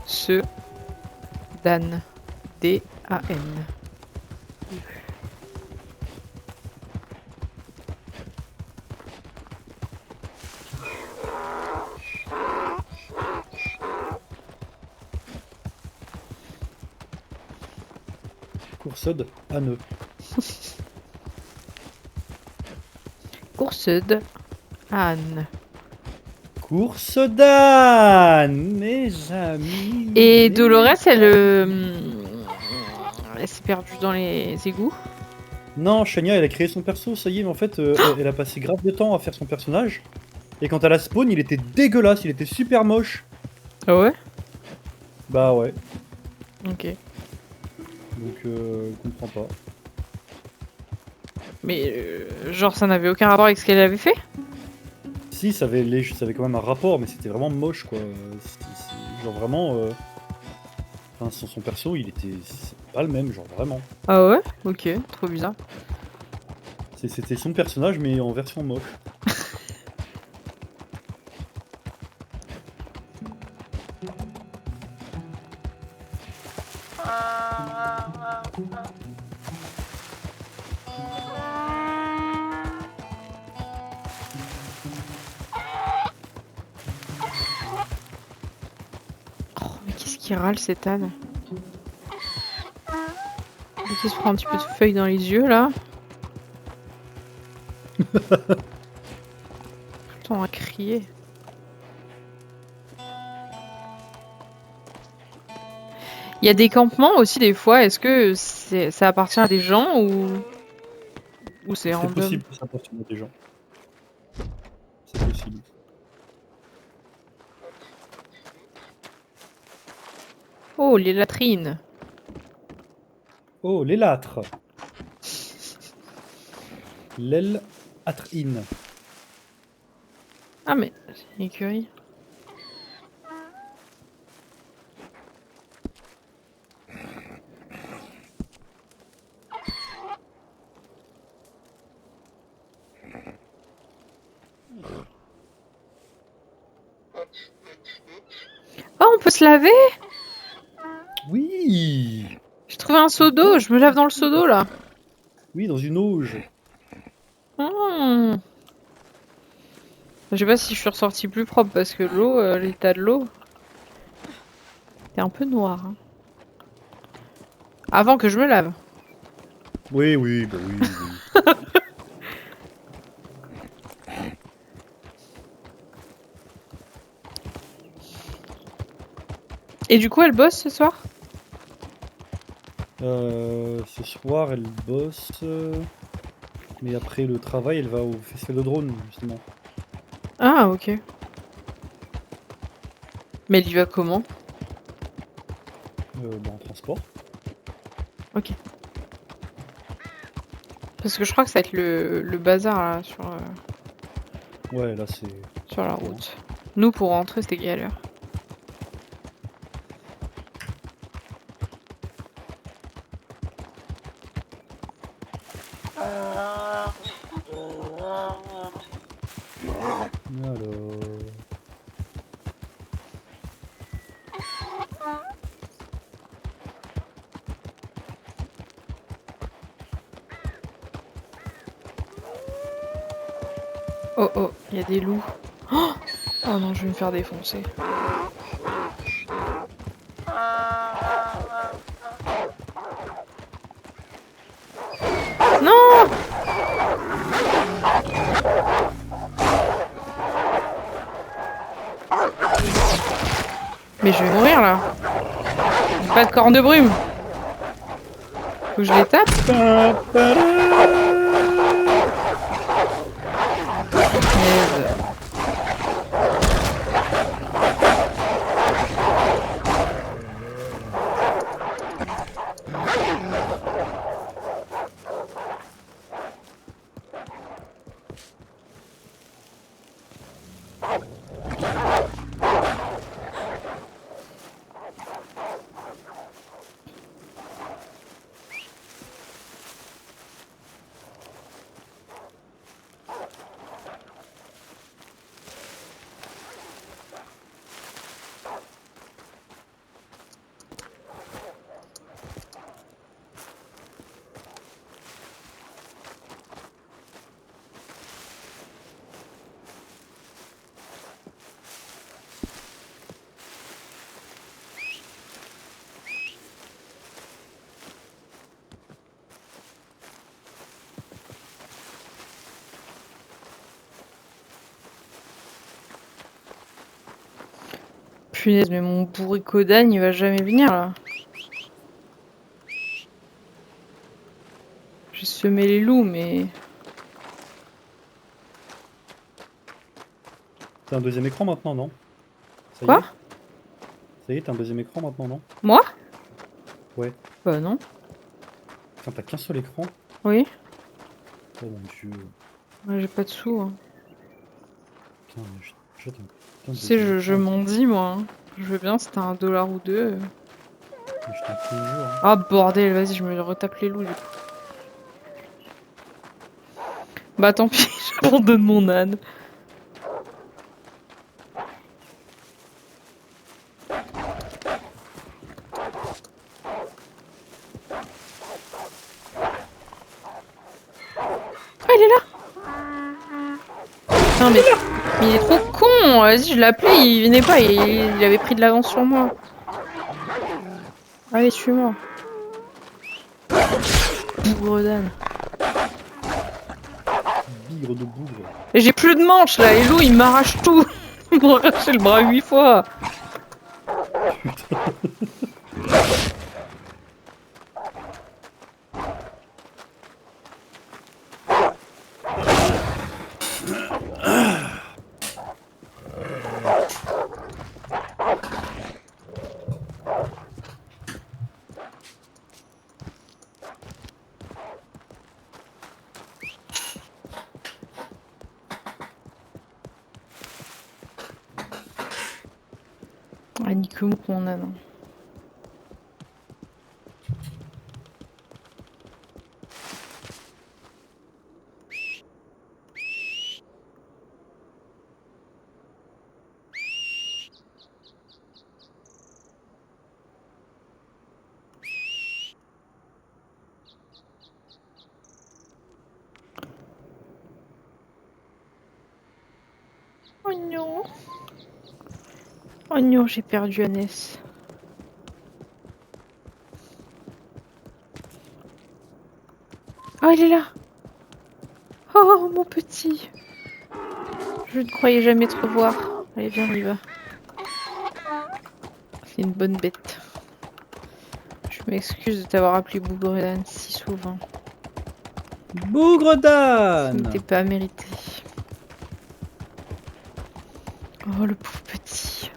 Ce. Dan. D-A-N. Coursode âne. Course d'âne. Course d'âne, mes amis. Et Dolores, elle s'est perdue dans les égouts. Non, Shania, elle a créé son perso, ça y est, mais en fait, elle a passé grave de temps à faire son personnage. Et quand elle a spawn, il était dégueulasse, il était super moche. Ah ouais? Bah ouais, Ok. donc je comprends pas. Mais genre ça n'avait aucun rapport avec ce qu'elle avait fait? Si, ça avait quand même un rapport, mais c'était vraiment moche, quoi. Genre vraiment... Enfin, son perso, c'est pas le même, genre vraiment. Ah ouais? Ok, trop bizarre. C'était son personnage, mais en version moche. Oh, mais qu'est-ce qui râle cet âne? Il se prend un petit peu de feuille dans les yeux là. Tout le temps à crier. Il y a des campements aussi des fois, est-ce que ça appartient à des gens ou c'est C'est random? possible que ça appartienne à des gens. C'est possible. Oh, les latrines. Oh, l'élâtre. L'aile atrine. Ah mais c'est une écurie. Oh, on peut se laver? Oui. J'ai trouvé un seau d'eau, je me lave dans le seau d'eau là. Oui, dans une auge. Hmm. Je sais pas si je suis ressortie plus propre parce que l'eau, l'état de l'eau, était un peu noir. Hein. Avant que je me lave. Oui, oui, bah oui, oui. Et du coup, elle bosse ce soir? Ce soir, elle bosse. Mais après le travail, elle va au festival de drone, justement. Ah, ok. Mais elle y va comment? En transport. Ok. Parce que je crois que ça va être le bazar là Ouais, là, c'est. sur la trop, hein. route. Nous, pour rentrer, c'était galère. Alors. Oh oh, il y a des loups. Oh, oh non, je vais me faire défoncer. Non! Mais je vais mourir là. J'ai pas de corne de brume. Faut que je les tape. Merde. Punaise, mais mon bourricot d'âne, il va jamais venir là. J'ai semé les loups, mais. T'as un deuxième écran maintenant, non? Ça y Quoi? est? Ça y est, t'as un deuxième écran maintenant, non? Moi? Ouais. Bah non. Putain, t'as qu'un seul écran? Oui. Oh mon dieu. Ouais, j'ai pas de sous. Hein. Putain, mais jette un putain Tu de sais, deuxième je écran. m'en dis, moi. Hein. Je veux bien, c'était $1 ou deux. Mais je t'en conjure. Hein. Ah bordel, vas-y, je me retape les loups du coup. Bah tant pis, j'abandonne mon âne. Ah, il est là! Putain, mais il est trop con! Vas-y, je l'appelais, il venait pas, il avait pris de l'avance sur moi. Allez, suis-moi. Bougre d'âne. Bigre de bougre. Et j'ai plus de manches là, les loups ils m'arrachent tout! Ils m'ont arraché le bras 8 fois! Ah, nique mon âne. Oh non. Oh non, j'ai perdu Annès. Oh, il est là. Oh, mon petit. Je ne croyais jamais te revoir. Allez, viens, on y va. C'est une bonne bête. Je m'excuse de t'avoir appelé Bougredan si souvent. Ce Bougredan! n'était pas mérité. Oh, le pauvre petit.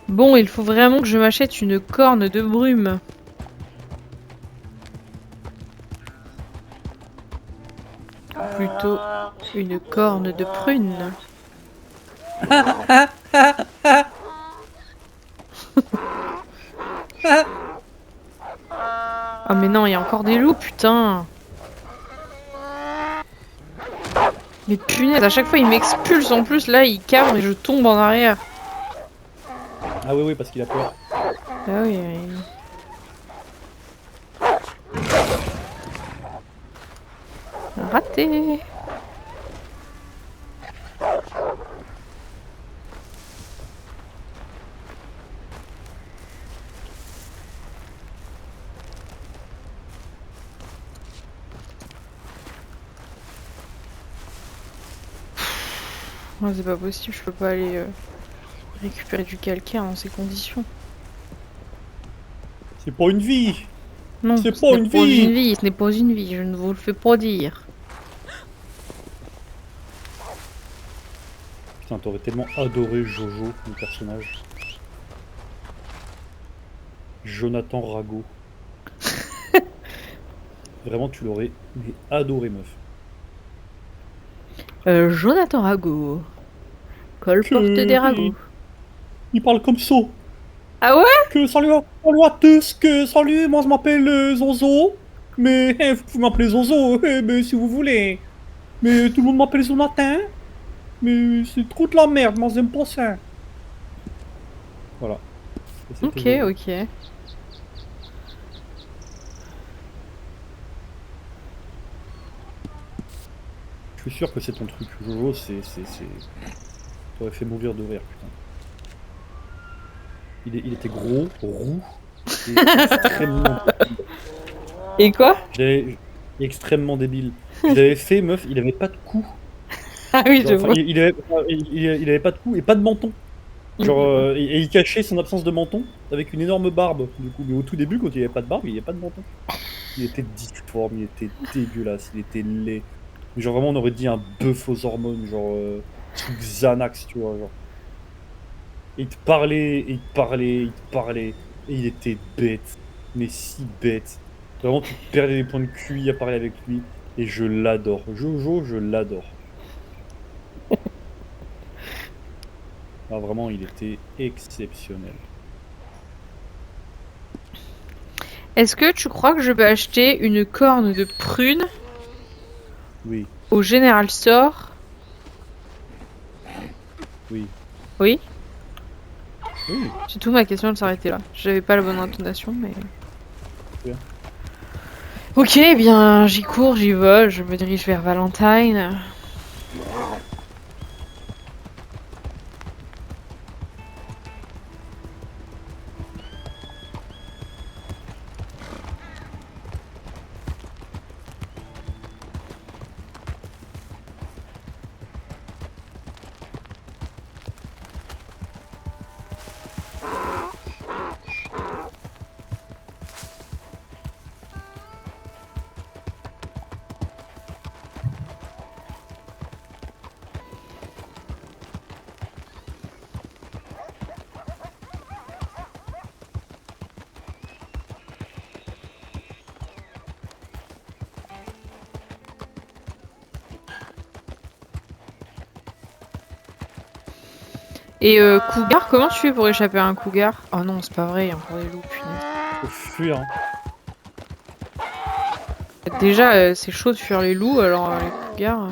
Bon, il faut vraiment que je m'achète une corne de brume. Plutôt une corne de prune. Ah mais non, il y a encore des loups, putain. Mais punaise, à chaque fois il m'expulse en plus, là il cabre et je tombe en arrière. Ah oui, oui, parce qu'il a peur. Ah oui, oui. Raté. Oh, c'est pas possible, je peux pas aller récupérer du calcaire dans ces conditions. C'est pas une vie. Non, C'est ce pas n'est une pas vie. une vie, ce n'est pas une vie, je ne vous le fais pas dire. Putain, t'aurais tellement adoré Jojo, le personnage. Jonathan Rago. Vraiment, tu l'aurais mais adoré, meuf. Jonathan Rago. Colporte des ragots. Il parle comme ça. Ah ouais? Que salut à tous, que salut, moi je m'appelle Zozo. Mais vous pouvez m'appeler Zozo, mais si vous voulez. Mais tout le monde m'appelle Jonathan. Mais c'est trop de la merde, moi j'aime pas ça. Voilà. Et c'était Ok, Zozo. ok. Je suis sûr que c'est ton truc. Jojo, c'est. T'aurais fait mourir de rire, putain. Il était gros, roux, et extrêmement. Et quoi? Extrêmement débile. Je l'avais fait, meuf, il avait pas de cou. Ah oui, je Genre, enfin, vois. il avait pas de cou et pas de menton. Genre, et il cachait son absence de menton avec une énorme barbe, du coup. Mais au tout début, quand il avait pas de barbe, il avait pas de menton. Il était difforme, il était dégueulasse, il était laid. Mais genre, vraiment, on aurait dit un bœuf aux hormones, genre, truc Xanax, tu vois, genre. Et il te parlait, et il te parlait, il te parlait, et il était bête, mais si bête. Vraiment, tu perdais des points de QI à parler avec lui, et je l'adore. Jojo, je l'adore. Ah, vraiment, il était exceptionnel. Est-ce que tu crois que je peux acheter une corne de prune Oui, au General Store? oui, Oui? oui. C'est tout, ma question elle s'arrêtait là. J'avais pas la bonne intonation, mais... Bien. Ok, eh bien j'y cours, j'y vole, je me dirige vers Valentine. Et cougar, comment tu fais pour échapper à un cougar? Oh non, c'est pas vrai, il y a encore des loups, punaise. Faut fuir. Hein. Déjà, c'est chaud de fuir les loups, alors les cougars...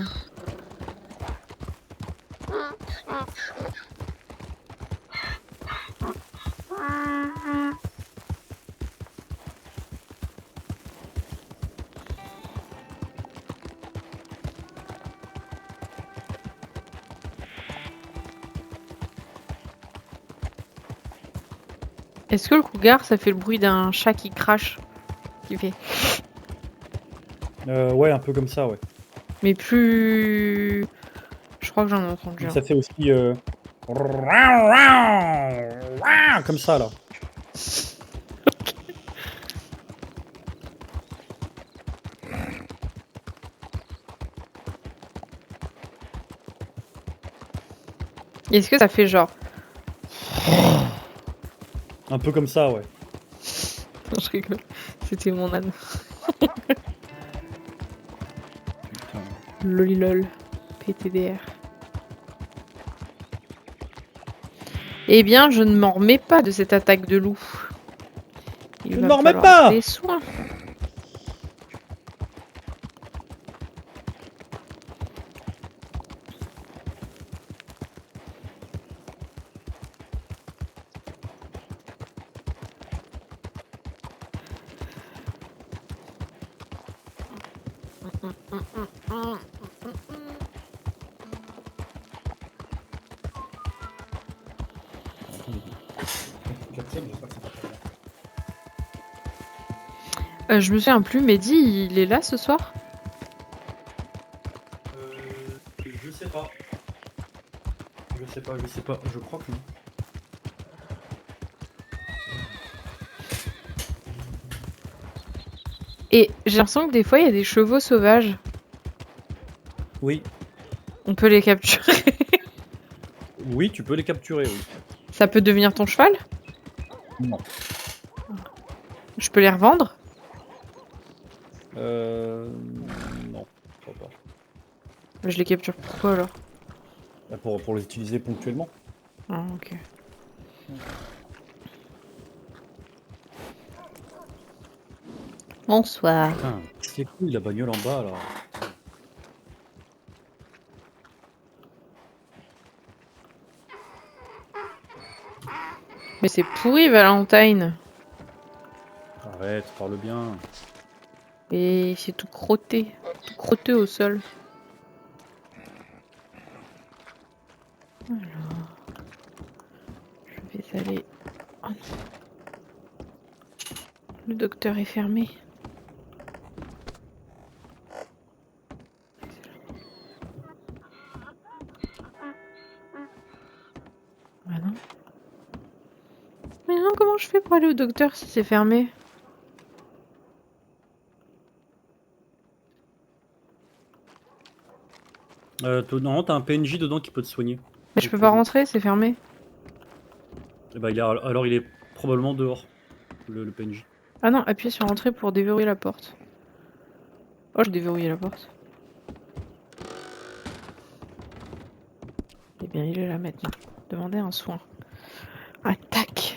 Est-ce que le cougar, ça fait le bruit d'un chat qui crache? Qui fait... Ouais, un peu comme ça, ouais. Mais plus... Je crois que j'en ai entendu un. Ça fait aussi... Comme ça, là. Est-ce que ça fait genre... Un peu comme ça, ouais. Non, je rigole. C'était mon âne. Putain. Lolilol. PTDR. Eh bien, je ne m'en remets pas de cette attaque de loup. Il Je va ne m'en remets falloir pas des soins. Je me souviens plus, Mehdi, il est là ce soir? Je sais pas. Je sais pas. Je crois que non. Et j'ai l'impression que des fois, il y a des chevaux sauvages. Oui. On peut les capturer. Oui, tu peux les capturer, oui. Ça peut devenir ton cheval? Non. Je peux les revendre? Non, je crois pas. Je les capture pourquoi alors? Bah, pour les utiliser ponctuellement. Ah, ok. Bonsoir. Putain, c'est cool la bagnole en bas, là. Mais c'est pourri, Valentine. Arrête, parle bien. Et c'est tout crotté. Tout crotté au sol. Alors... Je vais aller... Oh non. Le docteur est fermé. Ah non. Mais non, comment je fais pour aller au docteur si c'est fermé? Non, t'as un PNJ dedans qui peut te soigner. Mais je peux pas rentrer, c'est fermé. Et bah, alors il est probablement dehors, le PNJ. Ah non, appuyez sur entrée pour déverrouiller la porte. Oh, j'ai déverrouillé la porte. Eh bien, il est là maintenant. Demandez un soin. Attaque.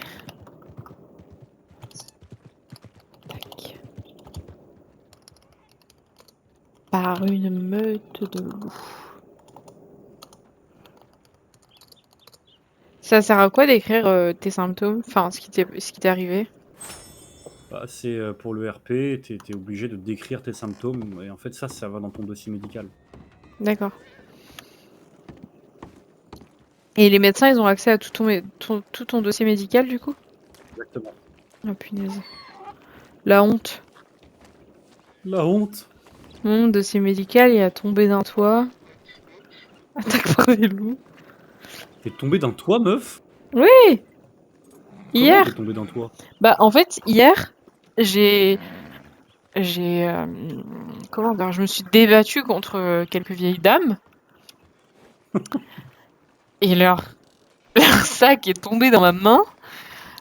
Tac. Par une meute de loups. Ça sert à quoi d'écrire tes symptômes? Enfin, ce qui t'est arrivé? Bah, c'est pour le RP, t'es obligé de décrire tes symptômes, et en fait ça va dans ton dossier médical. D'accord. Et les médecins, ils ont accès à tout ton dossier médical, du coup? Exactement. Oh punaise. La honte. La honte. Mon dossier médical, il a tombé d'un toit. Attaque par des loups. T'es tombé d'un toit, meuf? Oui! Comment Hier. t'es tombé d'un toit? Bah, en fait, hier, comment dire, je me suis débattue contre quelques vieilles dames. Et leur sac est tombé dans ma main.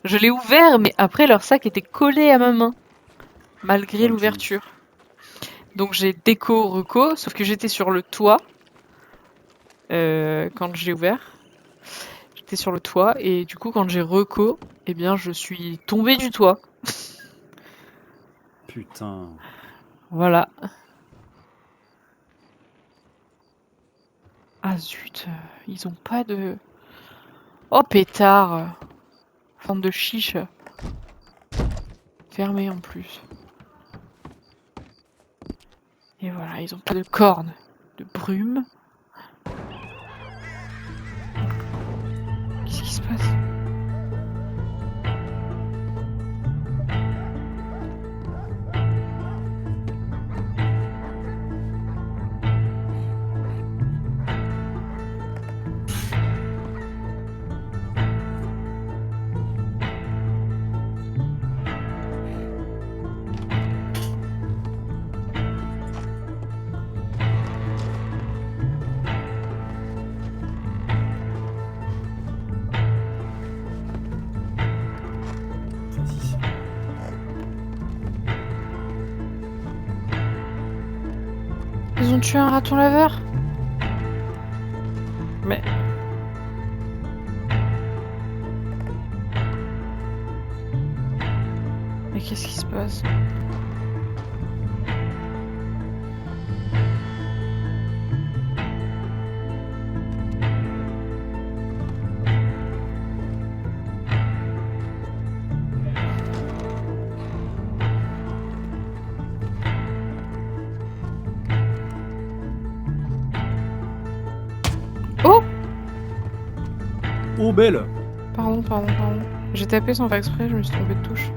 Je l'ai ouvert, mais après, leur sac était collé à ma main. Malgré Oh, l'ouverture. Donc j'ai reco, sauf que j'étais sur le toit quand j'ai ouvert. J'étais sur le toit et du coup quand j'ai reco, eh bien je suis tombée du toit. Putain. Voilà. Ah zut, ils ont pas de... Oh pétard! Forme de chiche. Fermé en plus. Et voilà, ils ont pas de cornes, de brume. Qu'est-ce qui se passe? Vas-y. Ils ont tué un raton laveur? Mais... Mais qu'est-ce qui se passe? Oh! Oh, belle! Pardon. J'ai tapé sans faire exprès, je me suis trompée de touche.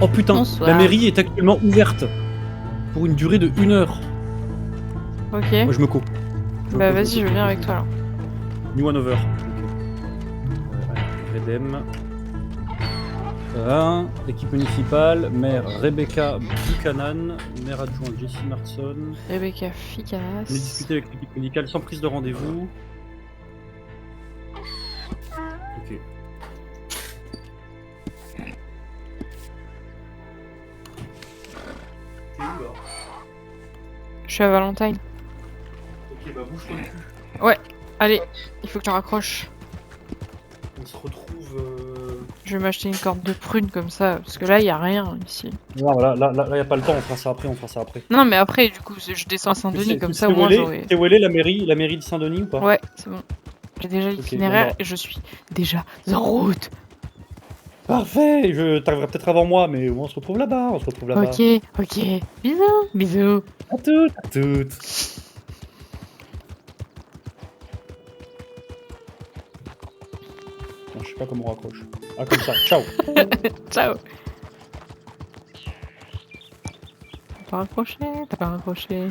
Oh putain, Bonsoir. la mairie est actuellement ouverte pour une durée de 1 heure. Ok. Moi je me coupe. Bah vas-y, je viens avec toi alors. New one over. Redem. Voilà. Équipe municipale, maire Rebecca Buchanan, maire adjoint Jesse Marson. Rebecca On est Ficanas. discuté avec l'équipe médicale sans prise de rendez-vous. Ok. T'es où là? Je suis à Valentine. Ok, bah bouge-toi le cul. Allez, il faut que tu raccroches. On se retrouve. Je vais m'acheter une corde de prune comme ça, parce que là, il y a rien ici. Non, là, y a pas le temps, on fera ça après, Non, mais après, du coup, je descends à Saint-Denis, comme ça, au moins, j'aurai... Tu sais où elle est la mairie de Saint-Denis ou pas? Ouais, c'est bon. J'ai déjà l'itinéraire bon bah. et je suis déjà en route. Parfait, t'arriveras peut-être avant moi, mais on se retrouve là-bas, Ok. Bisous. À toutes. Non, je sais pas comment on raccroche. Ah, comme ça, ciao. Ciao. T'as pas raccroché.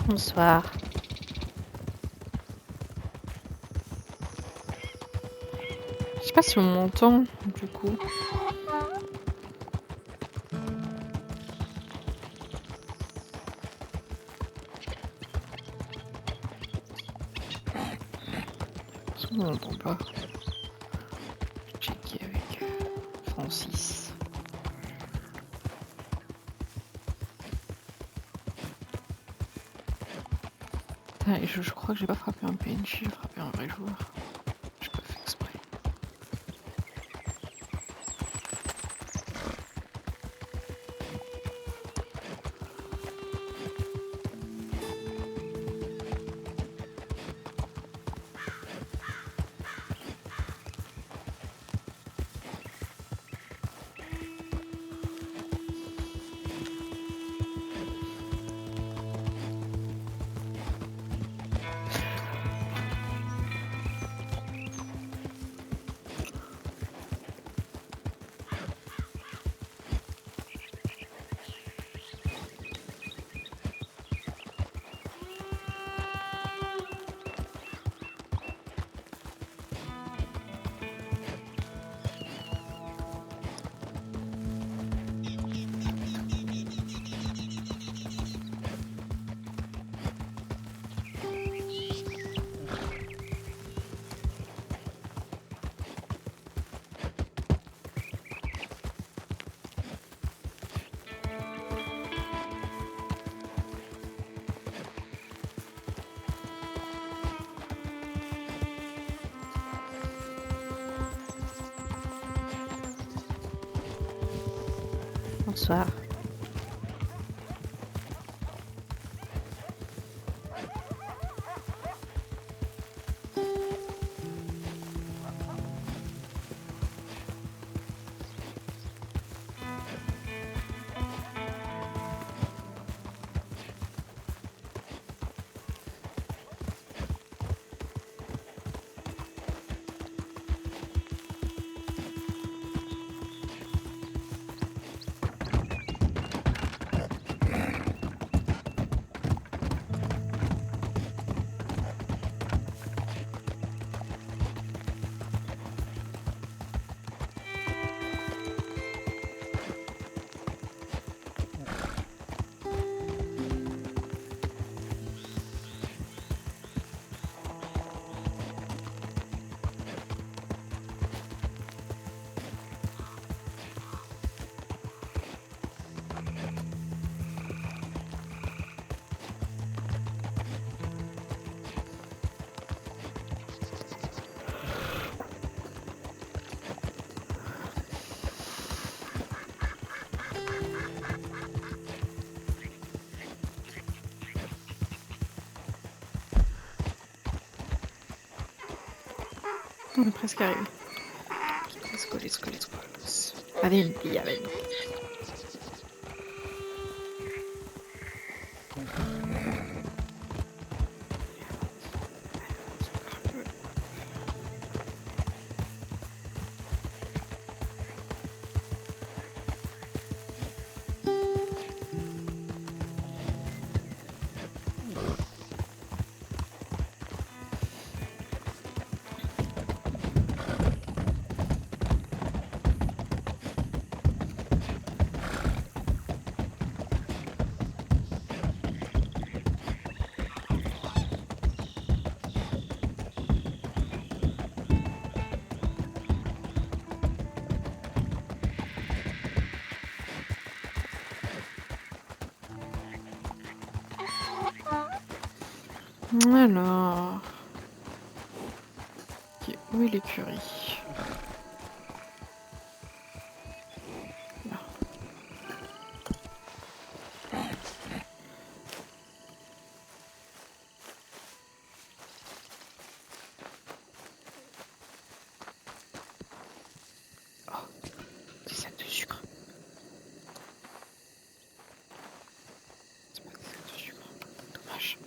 Bonsoir. Je sais pas si on m'entend du coup. Est-ce qu'on m'entend pas? Checker avec Francis. Putain, je crois que j'ai pas frappé un PNJ, j'ai frappé un vrai joueur. J'ai pas fait exprès. Bonsoir. On est presque arrivé. Let's go, let's go, let's go. Avanti, avanti. Alors... Ok, où est l'écurie? Là. Oh, des sacs de sucre. C'est pas des sacs de sucre. Dommage.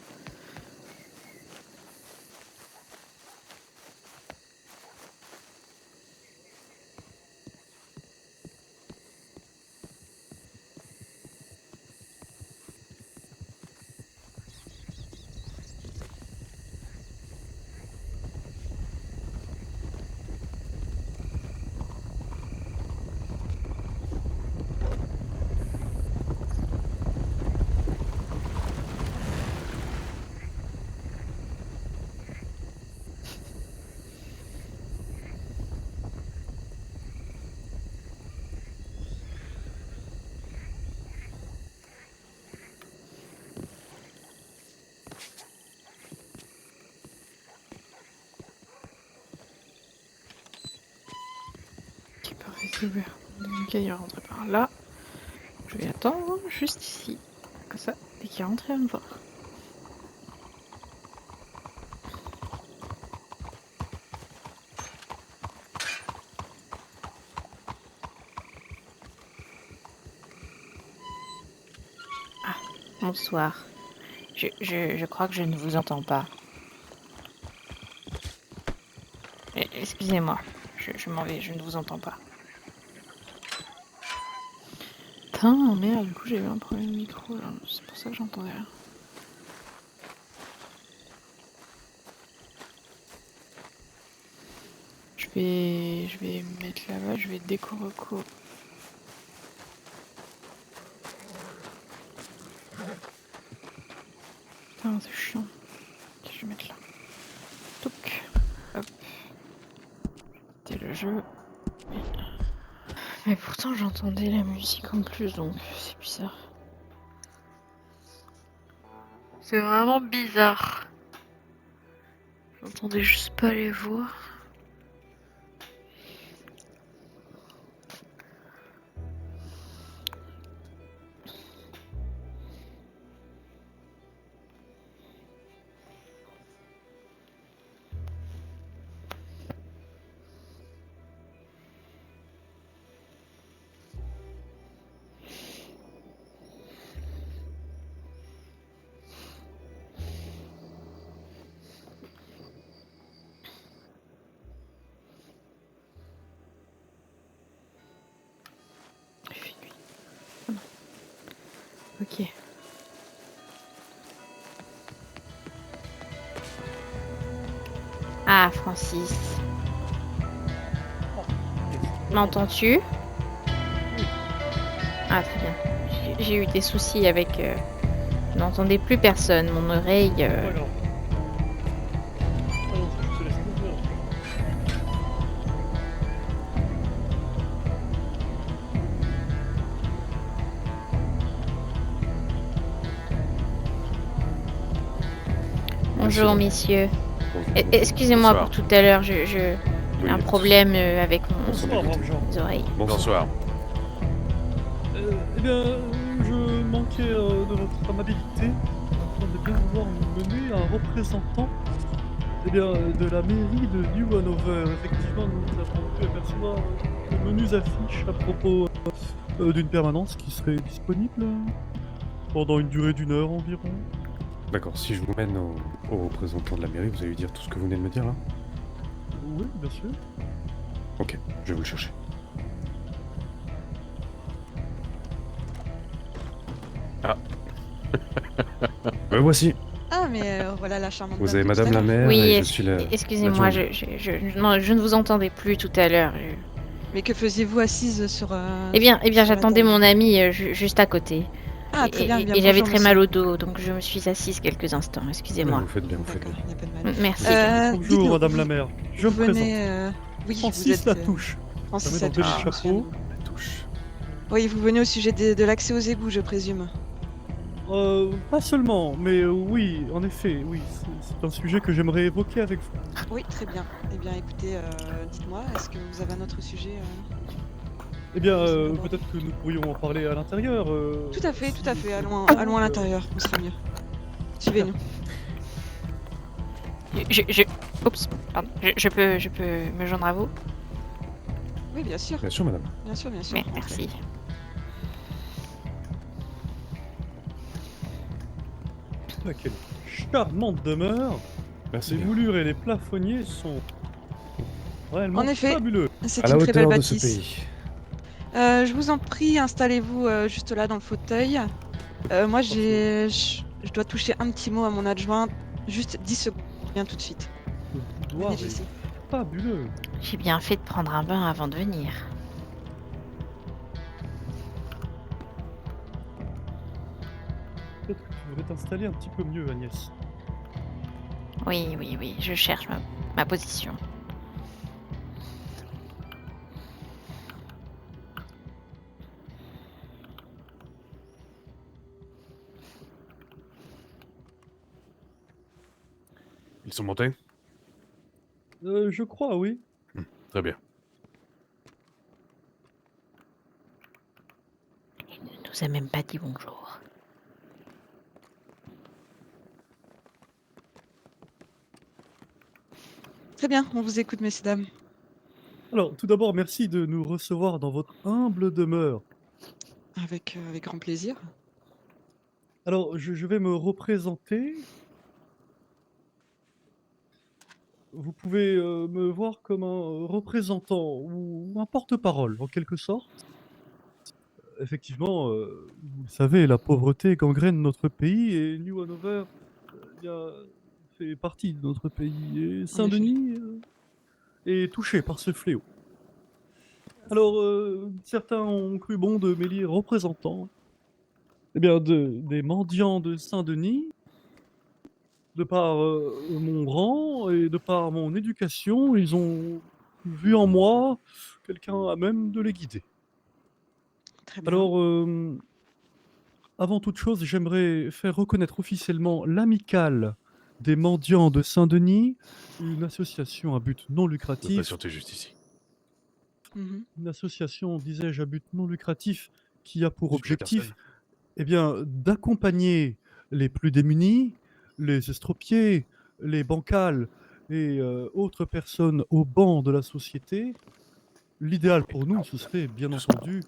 ouvert. Ok, il va rentrer par là. Je vais attendre juste ici. Comme ça, dès qu'il est rentré, il va me voir. Ah, bonsoir. Je crois que je ne vous entends pas. Excusez-moi, je m'en vais, je ne vous entends pas. Putain, merde, du coup j'ai eu un problème de micro, là. C'est pour ça que j'entendais rien. Je vais me mettre là-bas, je vais déco-reco. Putain, c'est chiant. Ok, je vais mettre là. Touc. Hop. C'était le jeu. Mais pourtant j'entendais la musique en plus, donc c'est bizarre. C'est vraiment bizarre. J'entendais juste pas les voix. Il fait nuit. Oh non. Ok. Ah, Francis. M'entends-tu? Ah, très bien. J'ai eu des soucis avec... Je n'entendais plus personne. Mon oreille... Pas grave. Ah non, je te laisse mourir. Bonjour, messieurs. Excusez-moi Bonsoir. pour tout à l'heure. J'ai Oui, un problème avec Bonsoir, brave gens. mes oreilles. Bonsoir. Eh bien, je manquais de votre amabilité afin de bien vouloir me mener un représentant de la mairie de New Hanover. Effectivement, nous avons pu apercevoir de menues affiches à propos d'une permanence qui serait disponible pendant une durée d'1 heure environ. D'accord, si je vous mène au représentant de la mairie, vous allez lui dire tout ce que vous venez de me dire là? Oui, bien sûr. Ok, je vais vous le chercher. Ah. Me voici. Ah, mais voilà la charmante Vous dame avez de tout madame à la l'heure. maire Oui, et je suis excusez-moi, l'adjoint. non, je ne vous entendais plus tout à l'heure. Mais que faisiez-vous assise sur Eh bien, sur la j'attendais table mon ami juste à côté. Ah, très bien, bien Et j'avais bonjour, très mal monsieur. au dos, donc je me suis assise quelques instants. Excusez-moi. Vous faites bien, vous faites D'accord, bien. il n'y a pas de mal. Merci. Bonjour, Dites-nous, madame vous, la maire. Je vous me présente. venez... Oui, vous Francis êtes... Latouche. Francis Ça met dans le Latouche, petit je me souviens de chapeau. vous. La touche. Oui, vous venez au sujet de l'accès aux égouts, je présume. Pas seulement, mais oui, en effet, oui, c'est un sujet que j'aimerais évoquer avec vous. Oui, très bien. Eh bien, écoutez, dites-moi, est-ce que vous avez un autre sujet Eh bien, vous aimerez aborder peut-être que nous pourrions en parler à l'intérieur. Tout à fait, si tout à fait. vous Allons, êtes allons à d'accord. l'intérieur, on sera mieux. Suivez-nous. Oups, pardon. Je peux me joindre à vous? Oui, bien sûr. Bien sûr, madame. Bien sûr, bien sûr. Mais, Entrez. merci. Ah, quelle charmante demeure. Merci Les bien. moulures et les plafonniers sont réellement En effet, fabuleux. c'est À la une très belle hauteur de ce bâtisse. pays. Je vous en prie, installez-vous juste là dans le fauteuil. Moi, je dois toucher un petit mot à mon adjoint. Juste 10 secondes. Je viens tout de suite. Le Venez, boudoir Jessie. est fabuleux. J'ai bien fait de prendre un bain avant de venir. Peut-être que tu devrais t'installer un petit peu mieux, Agnès. Oui, je cherche ma position. Ils sont montés? Je crois, oui. Très bien. nous a même pas dit bonjour. Très bien, on vous écoute, messieurs, dames. Alors, tout d'abord, merci de nous recevoir dans votre humble demeure. Avec grand plaisir. Alors, je vais me représenter. Vous pouvez me voir comme un représentant ou un porte-parole, en quelque sorte. Effectivement, vous le savez, la pauvreté gangrène notre pays et New Hanover bien, fait partie de notre pays. Et En effet. Saint-Denis est touché par ce fléau. Alors, certains ont cru bon de m'élire représentant eh bien, des mendiants de Saint-Denis, de par mon rang et de par mon éducation, ils ont vu en moi quelqu'un à même de les guider. Très bien. Alors, avant toute chose, j'aimerais faire reconnaître officiellement l'Amicale des mendiants de Saint-Denis, une association à but non Ne lucratif. patientez juste ici. Mhm. Une association, disais-je, à but non lucratif qui a pour Monsieur objectif Patterson, eh bien, d'accompagner les plus démunis, les estropiés, les bancals et autres personnes au banc de la société. L'idéal pour nous, ce serait bien doucement. entendu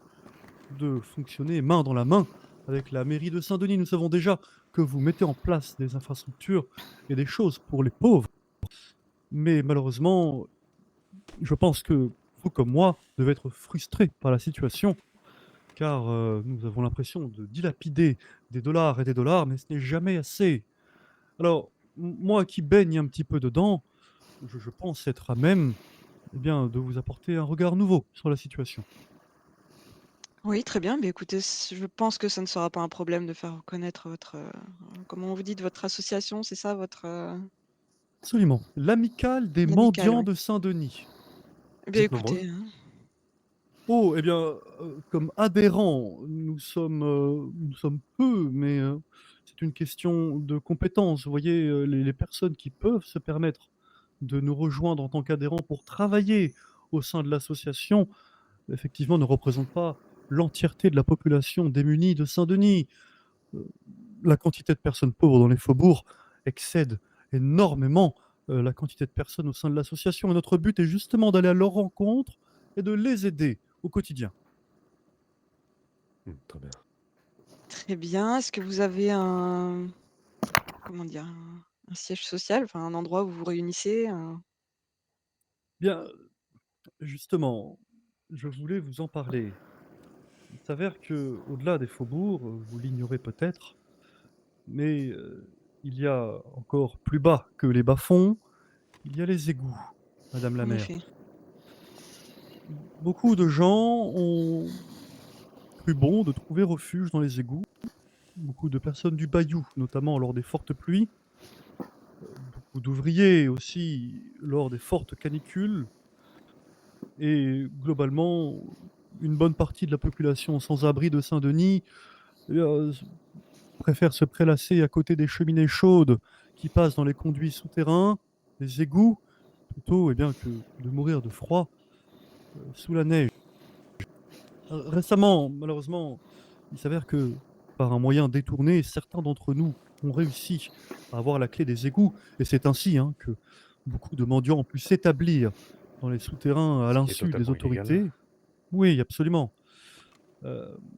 de fonctionner main dans la main avec la mairie de Saint-Denis. Nous savons déjà que vous mettez en place des infrastructures et des choses pour les pauvres, mais malheureusement, je pense que vous comme moi devez être frustrés par la situation, car nous avons l'impression de dilapider des dollars, mais ce n'est jamais assez. Alors, moi qui baigne un petit peu dedans, je pense être à même eh bien, de vous apporter un regard nouveau sur la situation. Oui, très bien. Mais écoutez, je pense que ça ne sera pas un problème de faire reconnaître votre, comment vous dites, votre association, c'est ça, votre Absolument. L'amicale des l'amicale, mendiants oui. de Saint-Denis. Eh Vous bien, êtes nombreux? écoutez, hein. Oh, eh bien, comme adhérents, nous sommes peu, mais c'est une question de compétences. Vous voyez, les personnes qui peuvent se permettre de nous rejoindre en tant qu'adhérents pour travailler au sein de l'association, effectivement, ne représentent pas l'entièreté de la population démunie de Saint-Denis. Heu, la quantité de personnes pauvres dans les faubourgs excède énormément, la quantité de personnes au sein de l'association et notre but est justement d'aller à leur rencontre et de les aider au quotidien. Très bien. Très bien. Est-ce que vous avez un, comment dire, un siège social, enfin un endroit où vous vous réunissez, Bien, justement, je voulais vous en parler. Il s'avère qu'au-delà des faubourgs, vous l'ignorez peut-être, mais il y a encore plus bas que les bas-fonds, il y a les égouts, madame la en maire. effet. Beaucoup de gens ont cru bon de trouver refuge dans les égouts. Beaucoup de personnes du Bayou, notamment lors des fortes pluies, beaucoup d'ouvriers aussi lors des fortes canicules et globalement, une bonne partie de la population sans abri de Saint-Denis, eh bien, préfère se prélasser à côté des cheminées chaudes qui passent dans les conduits souterrains, les égouts, plutôt eh bien, que de mourir de froid sous la neige. Récemment, malheureusement, il s'avère que par un moyen détourné, certains d'entre nous ont réussi à avoir la clé des égouts et c'est ainsi, hein, que beaucoup de mendiants ont pu s'établir dans les souterrains à Ce qui est l'insu des totalement illégal. autorités. Oui, absolument,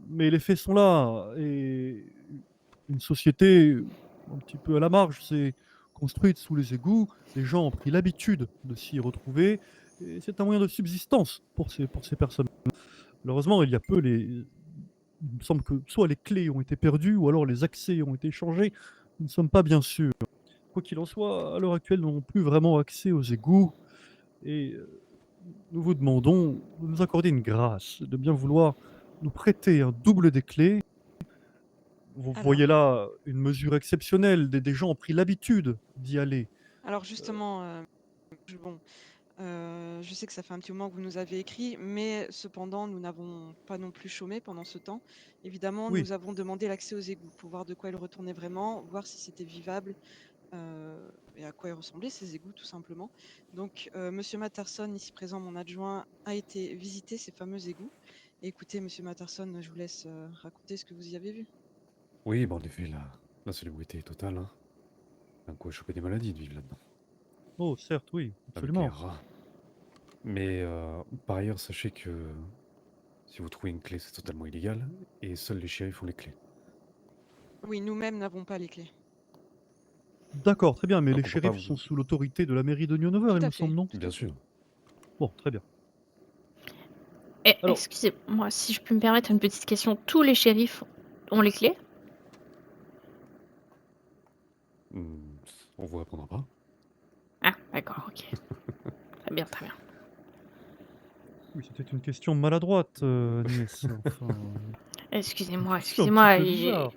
mais les faits sont là et une société un petit peu à la marge s'est construite sous les égouts. Les gens ont pris l'habitude de s'y retrouver et c'est un moyen de subsistance pour ces personnes. Malheureusement, il y a peu les il me semble que soit les clés ont été perdues ou alors les accès ont été changés. Nous ne sommes pas bien sûrs. Quoi qu'il en soit, à l'heure actuelle, nous n'avons plus vraiment accès aux égouts et nous vous demandons de nous accorder une grâce, de bien vouloir nous prêter un double des clés. Vous voyez Alors, là une mesure exceptionnelle, des gens ont pris l'habitude d'y aller. alors justement, bon, je sais que ça fait un petit moment que vous nous avez écrit, mais cependant, nous n'avons pas non plus chômé pendant ce temps. Évidemment, Oui, nous avons demandé l'accès aux égouts pour voir de quoi ils retournaient vraiment, voir si c'était vivable, et à quoi ils ressemblaient ces égouts tout simplement. Donc, monsieur Matterson, ici présent, mon adjoint, a été visiter ces fameux égouts Écoutez, monsieur Matterson, je vous laisse raconter ce que vous y avez vu. Oui, bah en effet, la célébrité est totale, hein. Un coup à choper des maladies de vivre là-dedans. Oh, certes, oui, Avec les absolument. rats. Mais par ailleurs, sachez que si vous trouvez une clé, c'est totalement illégal, et seuls les shérifs ont les clés. Oui, nous-mêmes n'avons pas les clés. D'accord, très bien, mais Donc les on peut pas shérifs sont sous l'autorité de la mairie de New Hanover, Tout il à me fait. semble, non? Tout à Bien fait. sûr. Bon, très bien. Alors, Excusez-moi, si je peux me permettre une petite question. Tous les shérifs ont les clés? Hmm, on vous répondra pas. Ah, d'accord, ok. Très bien, très bien. oui, c'était une question maladroite, Agnès. Enfin, une Excusez-moi, question un petit excusez-moi. peu bizarre.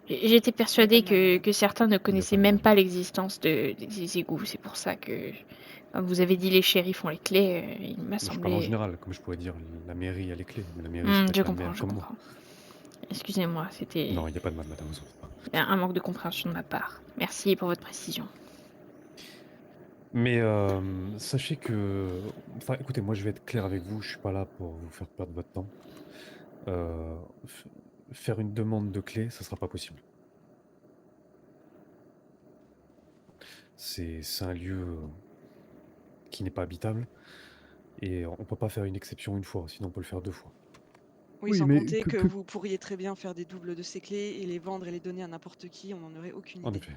J'étais Il n'y a pas persuadée de mal, madame. que certains ne Il y a connaissaient pas de même mal. pas l'existence des égouts. C'est pour ça que, comme vous avez dit, les shérifs ont les clés, il m'a Mais je parle en semblé. général, comme je pourrais dire, la mairie a les clés, mais la mairie c'est Je peut-être la comprends, maire je comme moi. comprends. Excusez-moi, c'était Non, il n'y a pas de mal, madame, vous en faites pas. un manque de compréhension de ma part. Merci pour votre précision. Mais sachez que... Enfin, écoutez, moi je vais être clair avec vous, je suis pas là pour vous faire perdre votre temps. Euh, f- Faire une demande de clé, ça sera pas possible. C'est un lieu qui n'est pas habitable, et on peut pas faire une exception une fois, sinon on peut le faire 2 fois. Oui, Oui, sans mais compter que vous pourriez très bien faire des doubles de ces clés et les vendre et les donner à n'importe qui, on n'en aurait aucune En idée. effet.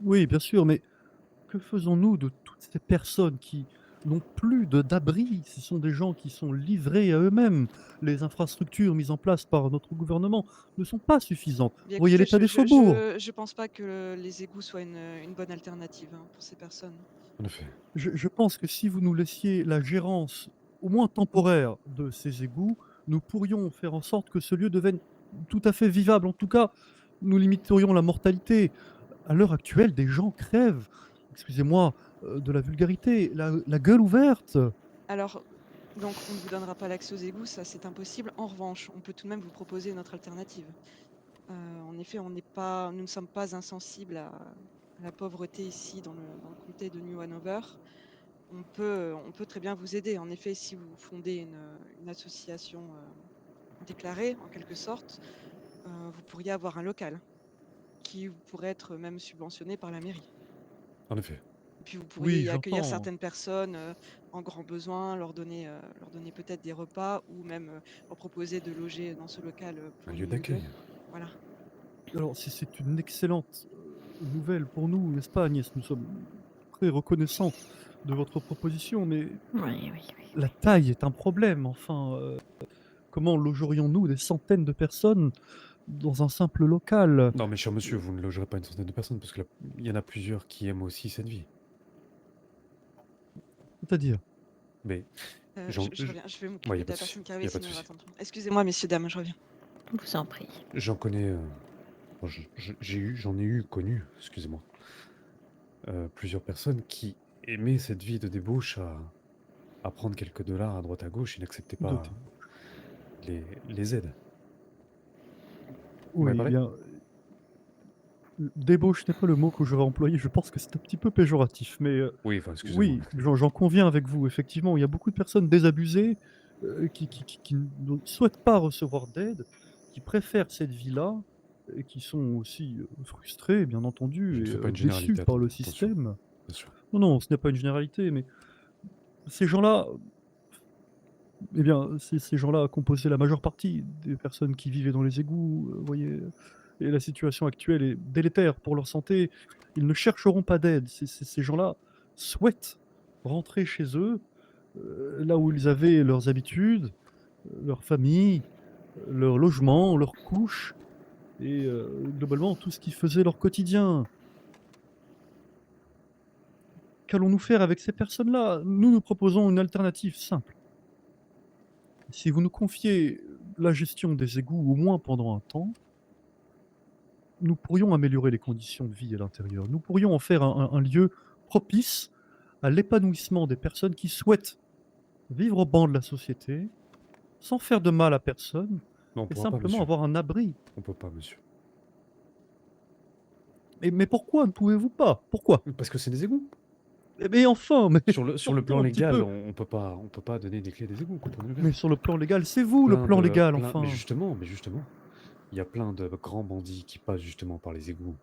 oui, bien sûr, mais que faisons-nous de toutes ces personnes qui n'ont plus d'abri? Ce sont des gens qui sont livrés à eux-mêmes. Les infrastructures mises en place par notre gouvernement ne sont pas suffisantes. Bien Voyez écoutez, l'état des faubourgs. je pense pas que les égouts soient une bonne alternative hein, pour ces personnes. En effet. Je pense que si vous nous laissiez la gérance, au moins temporaire, de ces égouts, nous pourrions faire en sorte que ce lieu devienne tout à fait vivable. En tout cas, nous limiterions la mortalité. À l'heure actuelle, des gens crèvent, excusez-moi, de la vulgarité, la gueule ouverte. Alors, donc, on ne vous donnera pas l'accès aux égouts, ça c'est impossible. En revanche, on peut tout de même vous proposer une autre alternative. En effet, nous ne sommes pas insensibles à la pauvreté ici dans le comté de New Hanover. On peut très bien vous aider. En effet, si vous fondez une association déclarée, en quelque sorte, vous pourriez avoir un local qui pourrait être même subventionné par la mairie. En effet. Et puis vous pourriez Oui, y accueillir j'entends. certaines personnes en grand besoin, leur donner peut-être des repas ou même leur proposer de loger dans ce local Un pour une lieu nuit ou deux. d'accueil. Voilà. Alors, si c'est une excellente nouvelle pour nous, n'est-ce pas, Agnès? Nous sommes très reconnaissants de votre proposition, mais Oui, oui, oui. la taille est un problème. Enfin, comment logerions-nous des centaines de personnes dans un simple local? Non, mais cher monsieur, vous ne logerez pas une centaine de personnes, parce que il y en a plusieurs qui aiment aussi cette vie. C'est-à-dire? Mais Je reviens, je vais Ouais, m'occuper y a de pas la de souci, personne qui y arrive, a pas de sinon elle va souci. attendre. Excusez-moi, messieurs, dames, je reviens. Je vous en prie. J'en connais... bon, j'en ai eu connu, excusez-moi, plusieurs personnes qui aimaient cette vie de débauche à prendre quelques dollars à droite à gauche et n'acceptaient De pas les aides. Vous m'avez Oui, parlé? bien, débauche n'est pas le mot que j'aurais employé. Je pense que c'est un petit peu péjoratif, mais Oui, enfin, excusez-moi. oui, j'en conviens avec vous. Effectivement, il y a beaucoup de personnes désabusées qui ne souhaitent pas recevoir d'aide, qui préfèrent cette vie-là et qui sont aussi frustrées, bien Je entendu, ne fais pas et une déçues généralité, par le attention, système. bien sûr. Non, non, ce n'est pas une généralité, mais ces gens-là, eh bien, ces gens-là composaient la majeure partie des personnes qui vivaient dans les égouts, vous voyez? Et la situation actuelle est délétère pour leur santé. Ils ne chercheront pas d'aide. Ces gens-là souhaitent rentrer chez eux, là où ils avaient leurs habitudes, leur famille, leur logement, leur couche et globalement tout ce qui faisait leur quotidien. Qu'allons-nous faire avec ces personnes-là? Nous proposons une alternative simple. Si vous nous confiez la gestion des égouts, au moins pendant un temps, nous pourrions améliorer les conditions de vie à l'intérieur. Nous pourrions en faire un lieu propice à l'épanouissement des personnes qui souhaitent vivre au banc de la société, sans faire de mal à personne Non, on et pourra pas, simplement monsieur. avoir un abri. On peut pas, monsieur. Mais pourquoi ne pouvez-vous pas? Pourquoi? Parce que c'est des égouts. Mais enfin, mais Sur le sortons plan un petit légal, peu. on peut pas donner des clés des égouts, comprenez bien. Mais sur le plan légal, c'est vous le Plein plan de légal, plein enfin. mais justement, il y a plein de grands bandits qui passent justement par les égouts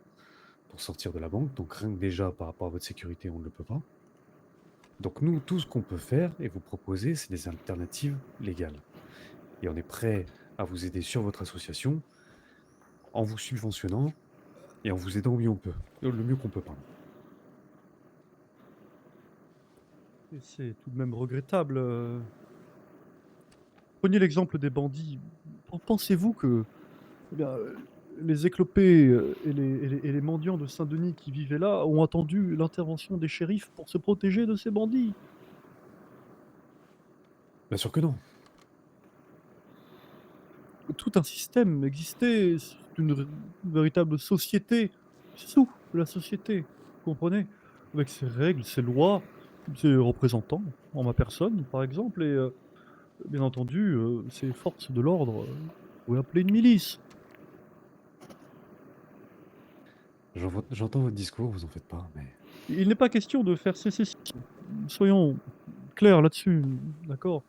pour sortir de la banque, donc rien que déjà par rapport à votre sécurité, on ne le peut pas. Donc nous, tout ce qu'on peut faire et vous proposer, c'est des alternatives légales. Et on est prêt à vous aider sur votre association en vous subventionnant et en vous aidant au mieux on peut. Le mieux qu'on peut, pardon. Et c'est tout de même regrettable. Prenez l'exemple des bandits. Pensez-vous que eh bien, les éclopés et les mendiants de Saint-Denis qui vivaient là ont attendu l'intervention des shérifs pour se protéger de ces bandits? Bien sûr que non. Tout un système existait, c'est une véritable société sous la société, vous comprenez? Avec ses règles, ses lois, ses représentants, en ma personne par exemple, et bien entendu, ces forces de l'ordre, vous pouvez appeler une milice. J'entends votre discours, vous en faites pas, mais Il n'est pas question de faire sécession. Soyons clairs là-dessus, d'accord?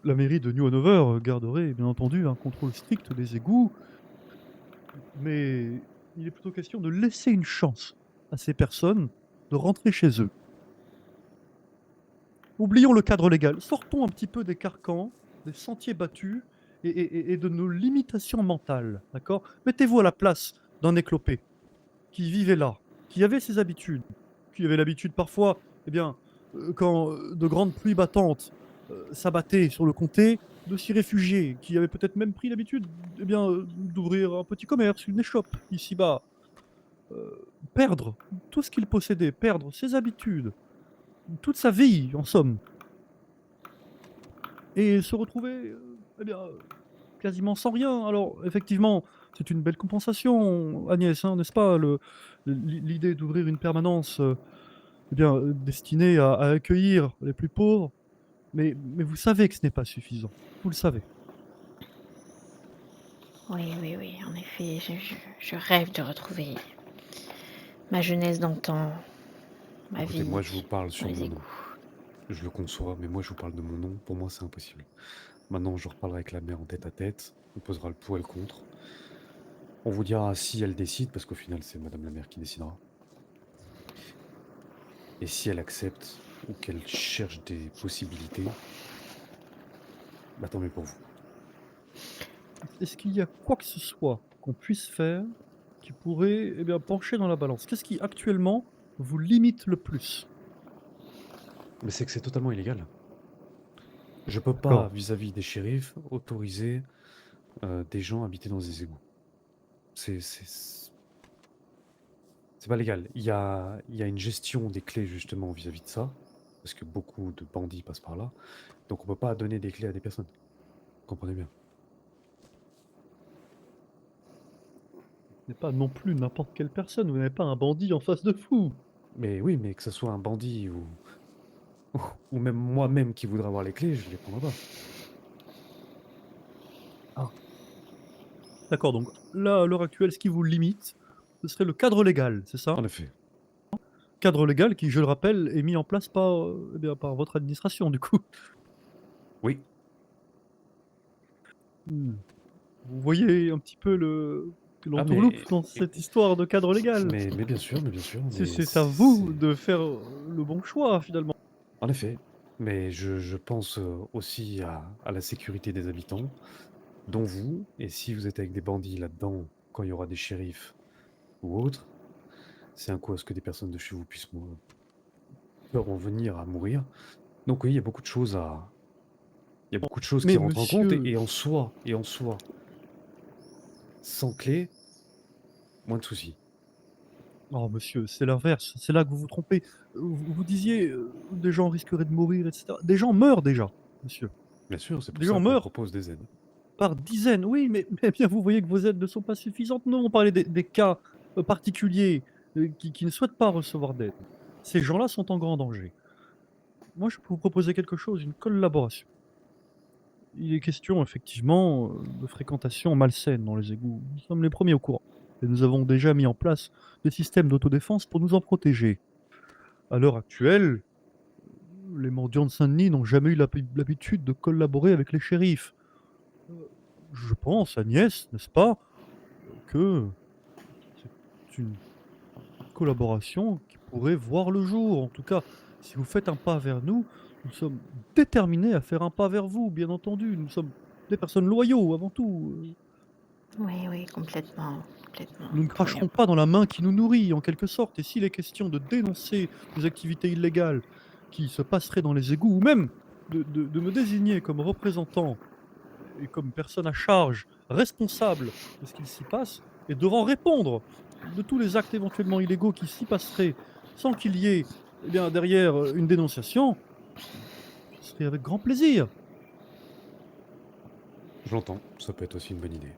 La mairie de New Hanover garderait bien entendu un contrôle strict des égouts, mais il est plutôt question de laisser une chance à ces personnes de rentrer chez eux. Oublions le cadre légal, sortons un petit peu des carcans, des sentiers battus et de nos limitations mentales, d'accord? Mettez-vous à la place d'un éclopé qui vivait là, qui avait ses habitudes, qui avait l'habitude parfois, eh bien, quand de grandes pluies battantes s'abattaient sur le comté, de s'y réfugier, qui avait peut-être même pris l'habitude, eh bien, d'ouvrir un petit commerce, une échoppe ici-bas, perdre tout ce qu'il possédait, perdre ses habitudes, toute sa vie, en somme, et se retrouver, eh bien, quasiment sans rien. Alors, effectivement, c'est une belle compensation, Agnès, hein, n'est-ce pas? L'idée d'ouvrir une permanence, eh bien, destinée à accueillir les plus pauvres, mais vous savez que ce n'est pas suffisant. Vous le savez. Oui, oui, oui, en effet, je rêve de retrouver ma jeunesse d'antan, ma écoutez, vie moi je vous parle dans sur les mon nom. égouts. Je le conçois, mais moi je vous parle de mon nom. Pour moi, c'est impossible. Maintenant, je reparlerai avec la mère en tête à tête. On posera le pour et le contre. On vous dira si elle décide, parce qu'au final, c'est madame la mère qui décidera. Et si elle accepte ou qu'elle cherche des possibilités, bah tant mieux pour vous. Est-ce qu'il y a quoi que ce soit qu'on puisse faire qui pourrait, eh bien, pencher dans la balance? Qu'est-ce qui, actuellement, vous limite le plus? Mais c'est que c'est totalement illégal. Je peux pas, D'accord. vis-à-vis des shérifs, autoriser des gens à habiter dans des égouts. C'est pas légal. Il y a une gestion des clés justement vis-à-vis de ça, parce que beaucoup de bandits passent par là. Donc on peut pas donner des clés à des personnes. Comprenez bien. Ce n'est pas non plus n'importe quelle personne, vous n'avez pas un bandit en face de vous. Mais oui, mais que ce soit un bandit ou même moi-même qui voudrais avoir les clés, je les prendrai pas. D'accord, donc là, à l'heure actuelle, ce qui vous limite, ce serait le cadre légal, c'est ça? En effet. Cadre légal qui, je le rappelle, est mis en place par, eh bien, par votre administration, du coup. Oui. Mmh. Vous voyez un petit peu Ah l'entourloupe dans cette histoire de cadre légal. mais bien sûr, mais C'est à vous de faire le bon choix, finalement. En effet. Mais je pense aussi à la sécurité des habitants, dont vous, et si vous êtes avec des bandits là-dedans, quand il y aura des shérifs ou autres, c'est un coup à ce que des personnes de chez vous puissent peuvent en venir à mourir. Donc oui, il y a beaucoup de choses il y a beaucoup de choses Mais qui rentrent en compte monsieur- et en soi, sans clé, moins de soucis. Oh monsieur, c'est l'inverse, c'est là que vous vous trompez. Vous disiez, des gens risqueraient de mourir, et cetera. Des gens meurent déjà, monsieur. Bien sûr, c'est pour Des ça gens qu'on meurent propose des aides. par dizaines, oui, mais bien vous voyez que vos aides ne sont pas suffisantes. Nous, on parlait des cas, particuliers, qui ne souhaitent pas recevoir d'aide. Ces gens-là sont en grand danger. Moi, je peux vous proposer quelque chose, une collaboration. Il est question effectivement, de fréquentation malsaine dans les égouts. Nous sommes les premiers au courant et nous avons déjà mis en place des systèmes d'autodéfense pour nous en protéger. à l'heure actuelle, les mendiants de Saint-Denis n'ont jamais eu l'habitude de collaborer avec les shérifs. Je pense, Agnès, n'est-ce pas, que c'est une collaboration qui pourrait voir le jour. En tout cas, si vous faites un pas vers nous, nous sommes déterminés à faire un pas vers vous, bien entendu. Nous sommes des personnes loyaux avant tout. Oui, oui, complètement, complètement. Nous ne cracherons pas dans la main qui nous nourrit, en quelque sorte. Et s'il est question de dénoncer des activités illégales qui se passeraient dans les égouts, ou même de me désigner comme représentant et comme personne à charge, responsable de ce qu'il s'y passe, et devant répondre de tous les actes éventuellement illégaux qui s'y passeraient, sans qu'il y ait derrière une dénonciation, ce serait avec grand plaisir. Je l'entends, ça peut être aussi une bonne idée.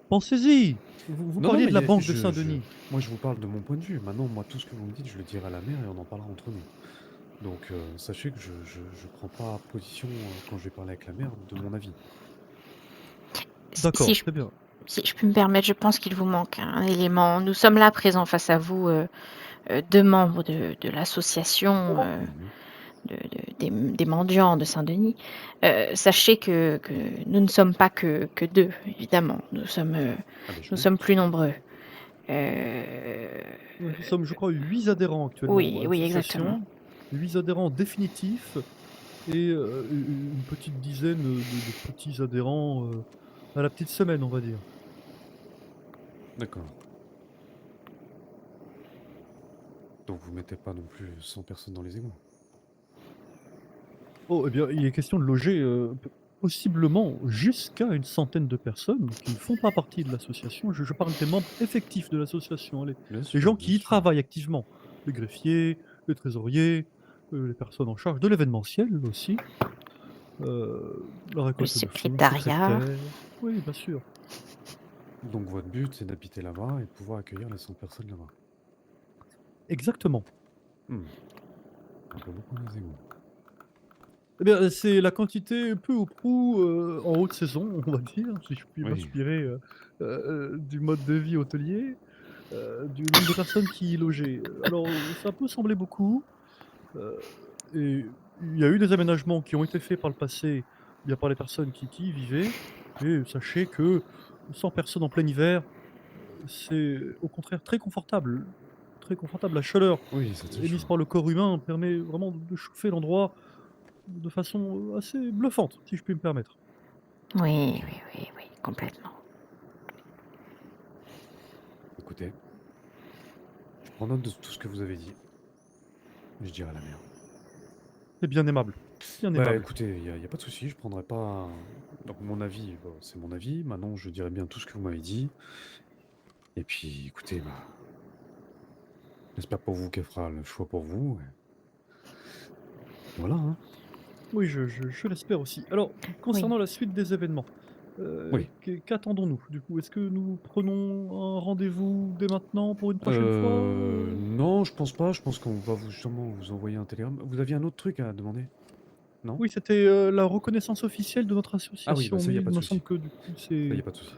Pensez-y. Vous Non, non, parliez mais de la banque de je, Saint-Denis. moi je vous parle de mon point de vue. Maintenant, moi, tout ce que vous me dites, je le dirai à la mère et on en parlera entre nous. Donc, sachez que je prends pas position quand je vais parler avec la mère de mon avis. D'accord, Si je, très bien. si je peux me permettre, je pense qu'il vous manque un élément. Nous sommes là présents face à vous, deux membres de l'association des mendiants de Saint-Denis. Sachez que nous ne sommes pas que deux, évidemment. Nous sommes Ah, ben, je Nous me sommes doute. plus nombreux. Nous sommes, je crois, 8 adhérents actuellement Oui, à oui, exactement. l'association. 8 adhérents définitifs et une petite dizaine de petits adhérents à la petite semaine, on va dire. D'accord. Donc, vous mettez pas non plus 100 personnes dans les égouts. Oh, eh bien, il est question de loger possiblement jusqu'à une centaine de personnes qui ne font pas partie de l'association. Je parle des membres effectifs de l'association, hein, Bien les sûr, gens bien qui y sûr. travaillent activement. Les greffiers, les trésoriers, les personnes en charge de l'événementiel aussi. La récolte de fonds, secrétariat. secrétaire. Oui, bien sûr. Donc, votre but, c'est d'habiter là-bas et de pouvoir accueillir les 100 personnes là-bas. Exactement. Hmm. Un peu beaucoup les égouts. Eh bien, c'est la quantité peu ou prou en haute saison, on va dire, si je puis Oui. m'inspirer du mode de vie hôtelier, du nombre de personnes qui y logeaient. Alors, ça peut sembler beaucoup, et il y a eu des aménagements qui ont été faits par le passé, bien par les personnes qui y vivaient, et sachez que 100 personnes en plein hiver, c'est au contraire très confortable. Très confortable. La chaleur Oui, ça c'est émise chaud. par le corps humain permet vraiment de chauffer l'endroit de façon assez bluffante, si je puis me permettre. Oui, oui, oui, oui, complètement. Écoutez, je prends note de tout ce que vous avez dit. Je dirai à la mère. C'est bien aimable. Bien Bah aimable. écoutez, y a pas de souci, je prendrai pas. Donc mon avis, bon, c'est mon avis. Maintenant, je dirai bien tout ce que vous m'avez dit. Et puis, écoutez, bah, j'espère pour vous qu'elle fera le choix pour vous. Voilà, hein. Oui, je l'espère aussi. Alors, concernant la suite des événements, Oui. qu'attendons-nous du coup? Est-ce que nous prenons un rendez-vous dès maintenant pour une prochaine fois? Non, je pense pas. Je pense qu'on va sûrement vous envoyer un télégramme. Vous aviez un autre truc à demander? Non? Oui, c'était la reconnaissance officielle de notre Ah oui, bah association, ça, mais y a il pas de me souci. semble que du coup Ça, y c'est a pas de souci.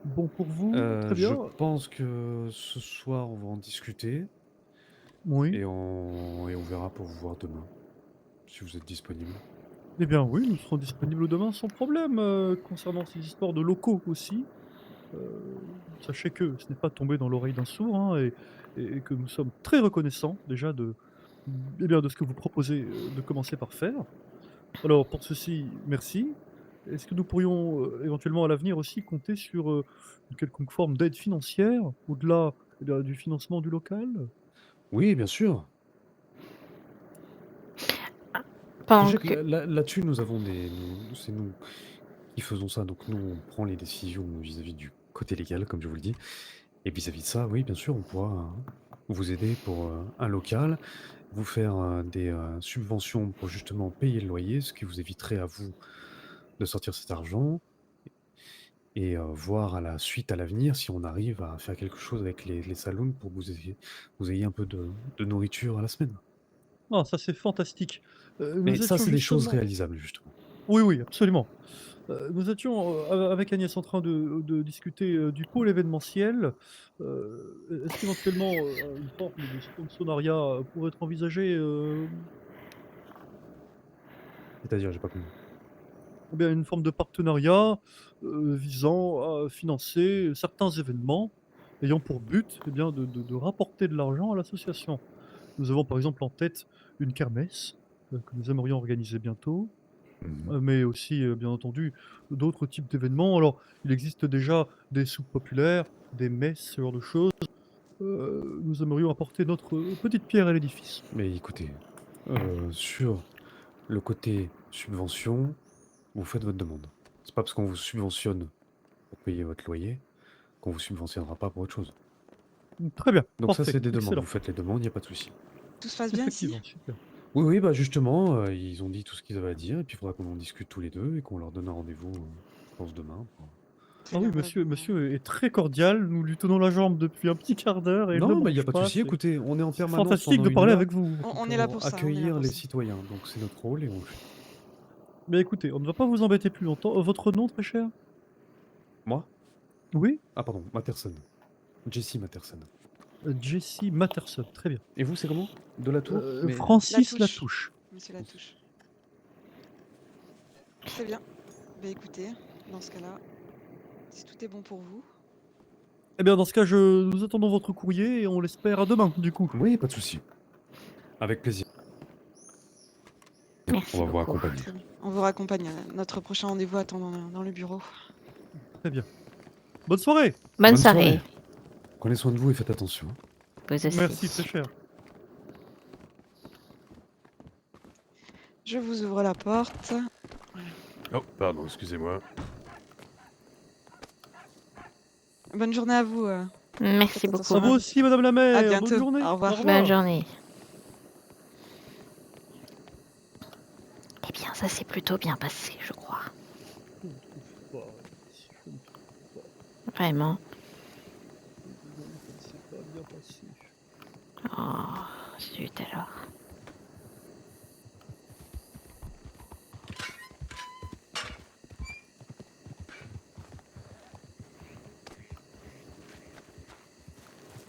bon pour vous. Très Je bien. pense que ce soir, on va en discuter Oui. et on verra pour vous voir demain, si vous êtes disponible. Eh bien oui, nous serons disponibles demain sans problème, concernant ces histoires de locaux aussi. Sachez que ce n'est pas tombé dans l'oreille d'un sourd, hein, et que nous sommes très reconnaissants déjà eh bien, de ce que vous proposez, de commencer par faire. Alors pour ceci, merci. Est-ce que nous pourrions, éventuellement à l'avenir aussi compter sur, une quelconque forme d'aide financière, au-delà, eh bien, du financement du local? Oui, bien sûr. Pendant Sachez que que... là-dessus, nous avons c'est nous qui faisons ça, donc nous, on prend les décisions vis-à-vis du côté légal, comme je vous le dis. Et vis-à-vis de ça, oui, bien sûr, on pourra vous aider pour un local, vous faire des subventions pour justement payer le loyer, ce qui vous éviterait à vous de sortir cet argent, et voir à la suite, à l'avenir, si on arrive à faire quelque chose avec les saloons pour que vous ayez un peu de nourriture à la semaine. Ah ça c'est fantastique. Mais Nous ça, étions c'est des choses justement réalisables, justement. oui, oui, absolument. Nous étions avec Agnès en train de discuter du pôle événementiel. Est-ce qu'éventuellement une forme de sponsorat pourrait être envisagée C'est-à-dire, j'ai pas compris. ou bien une forme de partenariat visant à financer certains événements ayant pour but eh bien, de rapporter de l'argent à l'association. Nous avons par exemple en tête une kermesse que nous aimerions organiser bientôt. Mmh. Mais aussi, bien entendu, d'autres types d'événements. Alors, il existe déjà des soupes populaires, des messes, ce genre de choses. Nous aimerions apporter notre, petite pierre à l'édifice. Mais écoutez, sur le côté subvention, vous faites votre demande. C'est pas parce qu'on vous subventionne pour payer votre loyer qu'on vous subventionnera pas pour autre chose. Très bien, Donc ça, parfait, c'est des demandes. excellent. Vous faites les demandes, il y a pas de souci. Tout se passe bien ici? Effectivement, super. Oui, oui, bah justement, ils ont dit tout ce qu'ils avaient à dire, et puis il faudra qu'on en discute tous les deux et qu'on leur donne un rendez-vous, je pense demain. Très Ah bien, oui, bah, monsieur est très cordial, nous lui tenons la jambe depuis un petit quart d'heure et il ne Non, mais il n'y a bouge pas de pas, souci. c'est Écoutez, on est en c'est permanence fantastique pendant de 1 parler heure avec vous. on est là pour ça, on est là accueillir pour les ça. citoyens. Donc c'est notre rôle et on le fait. Mais écoutez, on ne va pas vous embêter plus longtemps. Votre nom, très cher? Moi? Oui? Ah pardon, Matterson. Jesse Matterson. Jesse Matterson, très bien. Et vous, c'est comment? De la Tour? Mais Francis Latouche. Latouche. Monsieur Latouche. Très bien. Bah écoutez, dans ce cas-là, si tout est bon pour vous, Eh bien, dans ce cas, nous attendons votre courrier et on l'espère à demain, du coup. oui, pas de souci. Avec plaisir. Merci On va vous beaucoup. raccompagner. très bien. On vous raccompagne. Notre prochain rendez-vous attend dans le bureau. Très bien. Bonne soirée. Bonne Bonne soirée. soirée. Prenez soin de vous et faites attention. Vous aussi. Merci, très cher. Je vous ouvre la porte. Oh, pardon, excusez-moi. Bonne journée à vous. Merci Faites beaucoup. attention À vous aussi, madame la maire. À bientôt. Bonne journée. Au revoir. Bonne journée. Eh bien, ça s'est plutôt bien passé, je crois. Je ne trouve pas. Je ne trouve pas. Vraiment. Ça ne s'est pas bien passé. Oh, zut alors.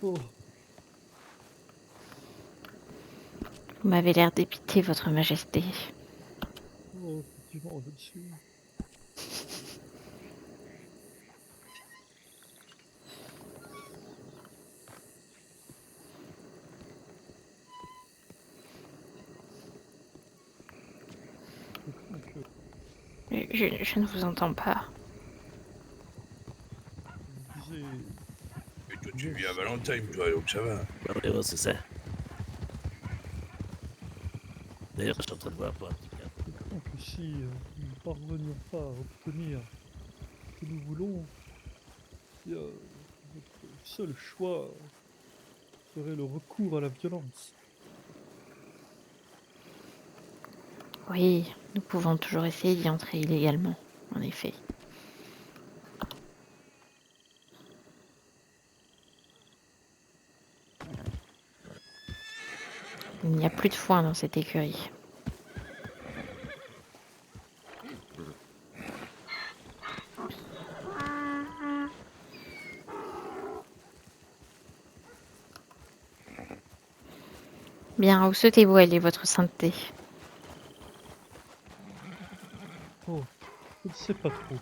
Oh. Vous m'avez l'air dépité, votre majesté. Oh, effectivement, je le suis. Je ne vous entends pas. Je disais, Et toi, tu vis à Valentine, toi, donc ça va. Ouais, c'est ça. D'ailleurs, je suis en train de voir pour un petit peu. je crois que si nous ne parvenions pas à obtenir ce que nous voulons, eh bien, notre seul choix serait le recours à la violence. Oui, nous pouvons toujours essayer d'y entrer illégalement, en effet. Il n'y a plus de foin dans cette écurie. Bien, où souhaitez-vous aller, votre sainteté? Oh, je ne sais pas trop.